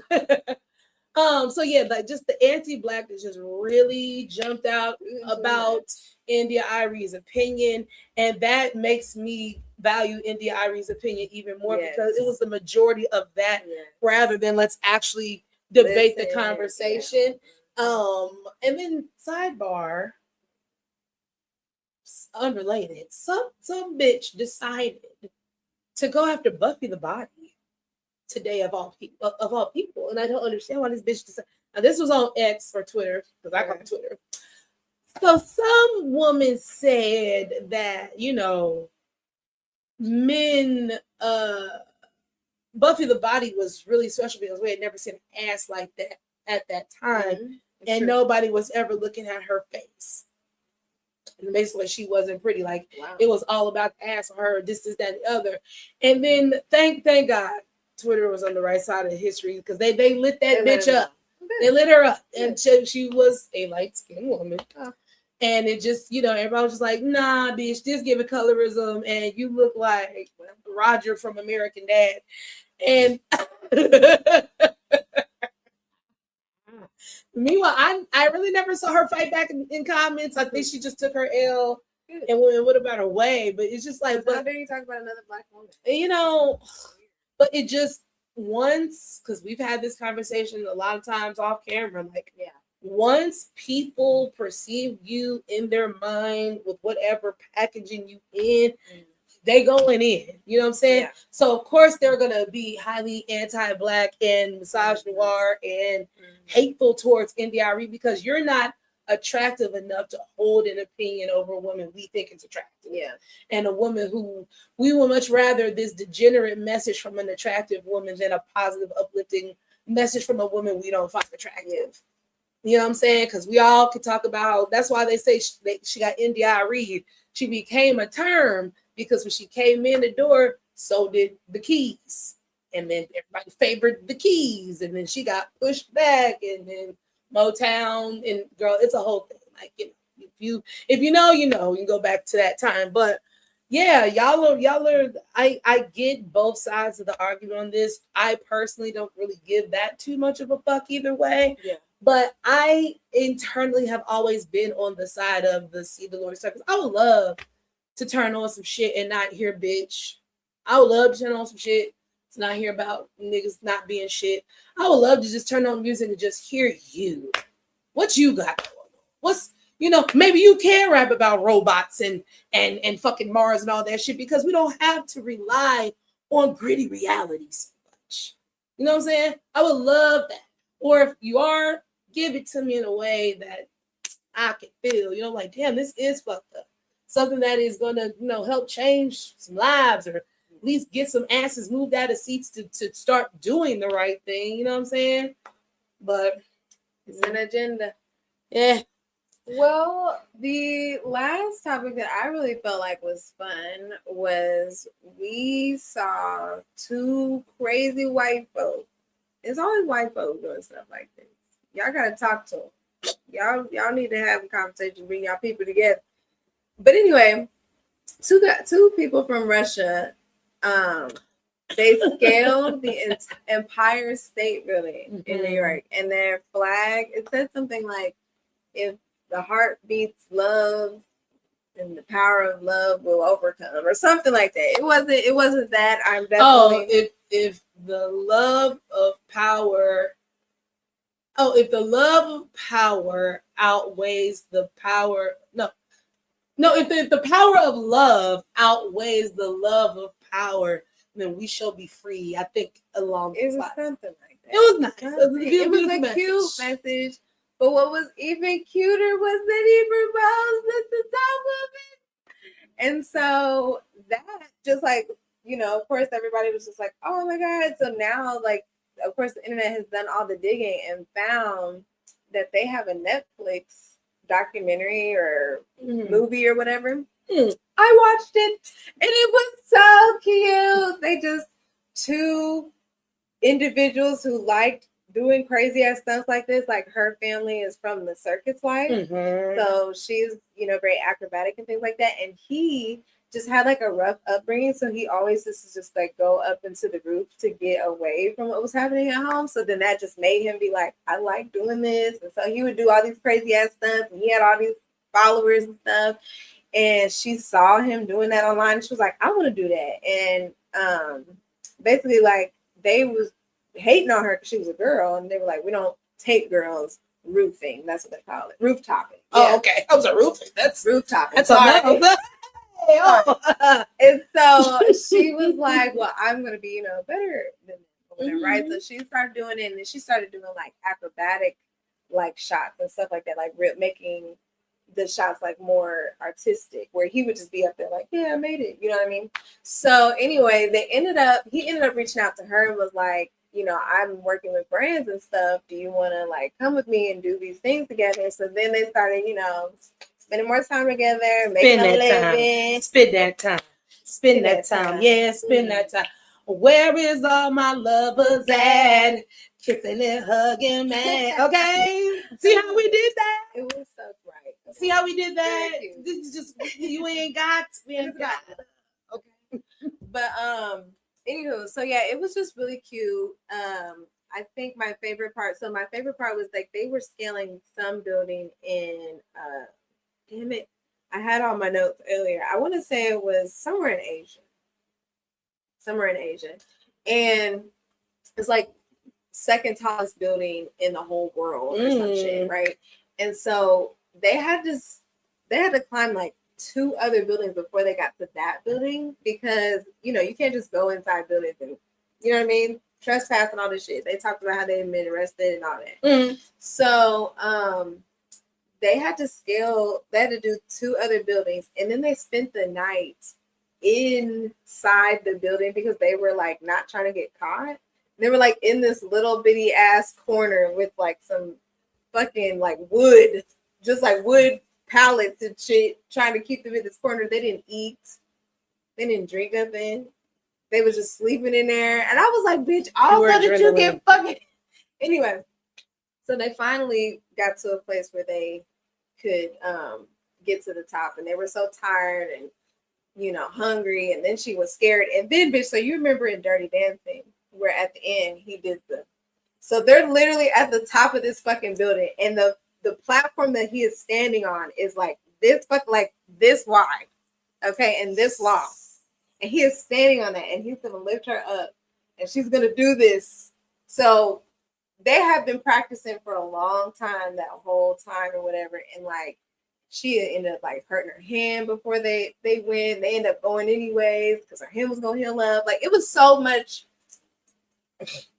So yeah, like just the anti-blackness just really jumped out about India Arie's opinion, and that makes me value India Arie's opinion even more because it was the majority of that rather than let's actually debate the conversation. And then sidebar, unrelated, some bitch decided to go after Buffy the Body today of all people, and I don't understand why this bitch decided. Now this was on X or Twitter because I got Twitter. So some woman said that men, Buffy the Body was really special because we had never seen an ass like that at that time, and nobody was ever looking at her face. And basically, she wasn't pretty. Like it was all about the ass on her, this, that, and the other. And then thank God, Twitter was on the right side of history because they lit that bitch up. They lit her up, and she was a light-skinned woman. And it just, everybody was just like, nah, bitch, just give it colorism, and you look like Roger from American Dad. And meanwhile, I really never saw her fight back in comments. I think she just took her L and went about her way. But it's just like, how dare you talk about another Black woman? But it just once, because we've had this conversation a lot of times off camera, once people perceive you in their mind with whatever packaging you in, they going in. You know what I'm saying? Yeah. So of course they're gonna be highly anti-Black and misogynoir and hateful towards India Arie because you're not attractive enough to hold an opinion over a woman we think is attractive. Yeah. And a woman who we would much rather this degenerate message from an attractive woman than a positive, uplifting message from a woman we don't find attractive. You know what I'm saying? Because we all could talk about, that's why they say she got India Arie. She became a term because when she came in the door, so did the Keys. And then everybody favored the Keys. And then she got pushed back. And then Motown, and girl, it's a whole thing. Like, if you know, you can go back to that time. But yeah, y'all are I get both sides of the argument on this. I personally don't really give that too much of a fuck either way. Yeah. But I internally have always been on the side of the C. Dolores Circus. I would love to turn on some shit and not hear bitch I would love to turn on some shit to not hear about niggas not being shit. I would love to just turn on music and just hear you. What you got going on? What's, maybe you can rap about robots and fucking Mars and all that shit, because we don't have to rely on gritty reality so much. You know what I'm saying? I would love that. Or if you are, give it to me in a way that I can feel, like, damn, this is fucked up. Something that is going to, help change some lives, or at least get some asses moved out of seats to start doing the right thing. You know what I'm saying? But it's an agenda. Yeah. Well, the last topic that I really felt like was fun was we saw two crazy white folks. It's always white folks doing stuff like this. Y'all gotta talk to them. Y'all need to have a conversation, bring y'all people together. But anyway, two people from Russia, they scaled the Empire State Building in New York, and their flag, it said something like, if the heart beats love and the power of love will overcome, or something like that. It wasn't that. I'm definitely if the love of power if the love of power outweighs the power if the power of love outweighs the love of power, then we shall be free. I think along it was something like that. It was nice. It was a cute message. But what was even cuter was that he proposed at the top of it. And so that just like, of course, everybody was just like, oh my God. So now, like, of course, the internet has done all the digging and found that they have a Netflix documentary or movie or whatever. I watched it and it was so cute. They just, two individuals who liked doing crazy ass stunts like this. Like, her family is from the circus life, so she's very acrobatic and things like that. And he just had like a rough upbringing, so he always just like go up into the roof to get away from what was happening at home. So then that just made him be like, I like doing this, and so he would do all these crazy ass stunts, and he had all these followers and stuff. And she saw him doing that online, and she was like, I want to do that. And basically, like, they was hating on her because she was a girl, and they were like, we don't take girls roofing. That's what they call it. Rooftopping. Oh, okay. I was a roofing. That's rooftop. That's a And so she was like, well, I'm gonna be, better than whatever, right? So she started doing it, and then she started doing like acrobatic like shots and stuff like that, like making the shots like more artistic, where he would just be up there like, yeah, I made it, you know what I mean? So anyway, he ended up reaching out to her and was like, I'm working with brands and stuff. Do you want to like come with me and do these things together? So then they started, spending more time together, making a living. Spend that time. Yeah, spend that time. Where is all my lovers at? Kissing and hugging, man. Okay. See how we did that? It was so right. See how we did that? This is just we ain't got. Okay. But anywho, so yeah, it was just really cute. I think my favorite part was like they were scaling some building in damn it, I had all my notes earlier. I want to say it was somewhere in Asia. And it's like second tallest building in the whole world or some shit, right? And so they had to climb like two other buildings before they got to that building, because you can't just go inside buildings and trespass and all this shit. They talked about how they had been arrested and all that. So they had to do two other buildings, and then they spent the night inside the building because they were like not trying to get caught. They were like in this little bitty ass corner with like some fucking like wood, just like wood pallets and shit, trying to keep them in this corner. They didn't eat, they didn't drink nothing. They was just sleeping in there, and I was like, bitch, all so did you get fucking anyway. So they finally got to a place where they could get to the top, and they were so tired and hungry, and then she was scared. And then, bitch, so you remember in Dirty Dancing where at the end he did so they're literally at the top of this fucking building, and the platform that he is standing on is like this wide, okay, and this long. and he is standing on that, and he's gonna lift her up, and she's gonna do this. So they have been practicing for a long time, that whole time or whatever, and like she ended up like hurting her hand before they win. They end up going anyways because her hand was gonna heal up. Like it was so much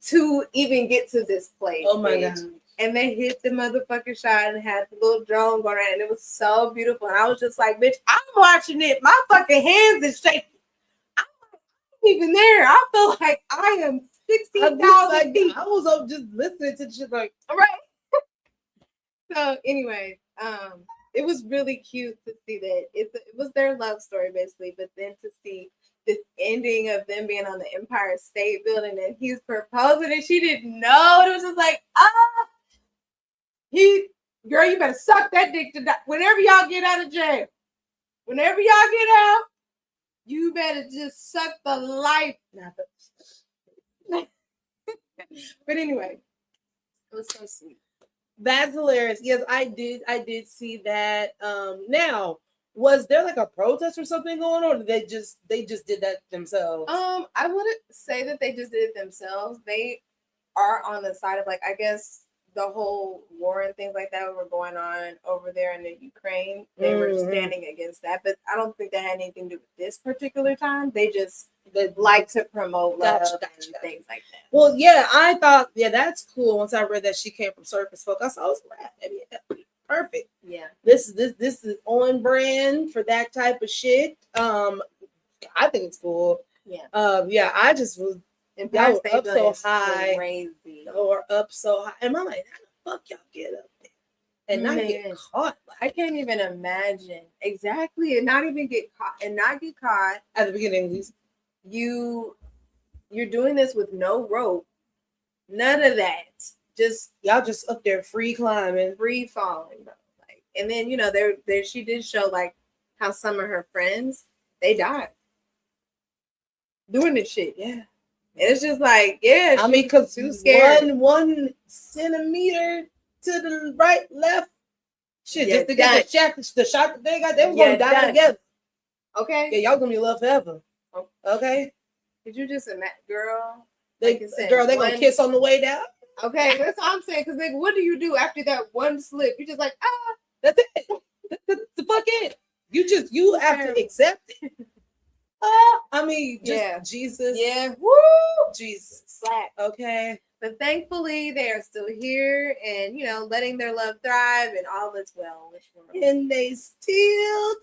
to even get to this place. Oh my god. And they hit the motherfucking shot and had the little drone going around, and it was so beautiful. And I was just like, bitch, I'm watching it. My fucking hands is shaking. I'm not even there. I feel like I am 60,000 feet. I was up just listening to shit like, right. So anyway, it was really cute to see that it was their love story basically, but then to see this ending of them being on the Empire State Building and he's proposing and she didn't know. It was just like, girl, you better suck that dick to die. Whenever y'all get out of jail, whenever y'all get out, you better just suck the life. But anyway, it was so sweet. That's hilarious. Yes, I did see that. Now, was there like a protest or something going on, or they just did that themselves? I wouldn't say that they just did it themselves. They are on the side of, like, I guess the whole war and things like that were going on over there in the Ukraine. They were standing against that, but I don't think that had anything to do with this particular time. They just like to promote love and things like that. Well, yeah, I thought, yeah, that's cool. Once I read that she came from Circus Folk, I saw, oh, perfect. Yeah, this is on brand for that type of shit. I think it's cool. Yeah. Yeah, I just was. Y'all were up so high, crazy. Or up so high, and I'm like, how the fuck y'all get up there and not get caught? I can't even imagine exactly, and not even get caught, and not get caught at the beginning. You're doing this with no rope, none of that. Just y'all just up there free climbing, free falling, bro. Like, and then there she did show like how some of her friends they died doing this shit. Yeah. And it's just like, yeah, I mean, because too scared. One centimeter to the right, left, shit, just to get the shot that they got, they were gonna die together. Okay. Yeah, y'all gonna be love forever. Okay. Did you just imagine, girl? They gonna kiss on the way down. Okay, that's what I'm saying. Because what do you do after that one slip? You're just like, that's it. The fuck it. You have to accept it. I mean, just Jesus. Yeah. Woo! Jesus. Slap. Okay. But thankfully, they are still here and, letting their love thrive and all is well. And they still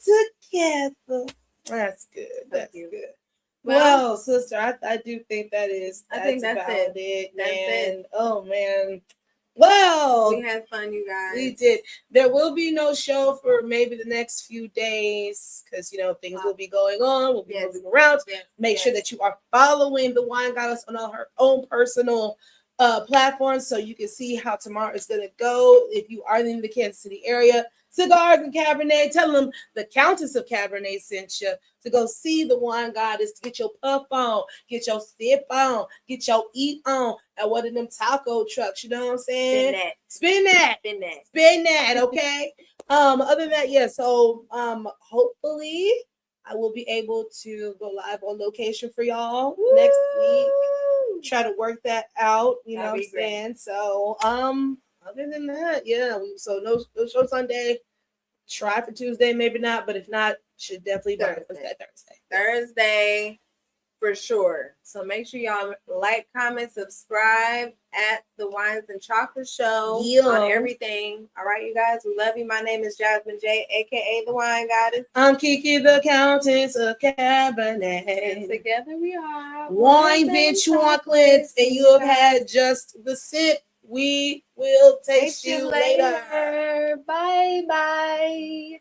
together. That's good. That's good. Well, sister, I do think that's about it. That's it. Oh, man. Well, we had fun, you guys. We did. There will be no show for maybe the next few days because things will be going on. We'll be moving around. Make sure that you are following the Wine Goddess on all her own personal platforms so you can see how tomorrow is going to go. If you are in the Kansas City area, Cigars and Cabernet, tell them the Countess of Cabernet sent you to go see the Wine Goddess, to get your puff on, get your sip on, get your eat on at one of them taco trucks. You know what I'm saying? Spin that. Okay. Other than that, yeah. So hopefully I will be able to go live on location for y'all next week. Try to work that out. You know what I'm saying? So other than that, yeah. So no show Sunday. Try for Tuesday, maybe not, but if not, should definitely be Thursday for sure. So make sure y'all like, comment, subscribe at the Wines and Chocolate Show on everything. All right, you guys, we love you. My name is Jasmine J, aka the Wine Goddess. I'm Kiki, the Countess of Cabernet. And together we are Wine Bench Chocolates, and you have had just the sip. We will taste you later. Bye.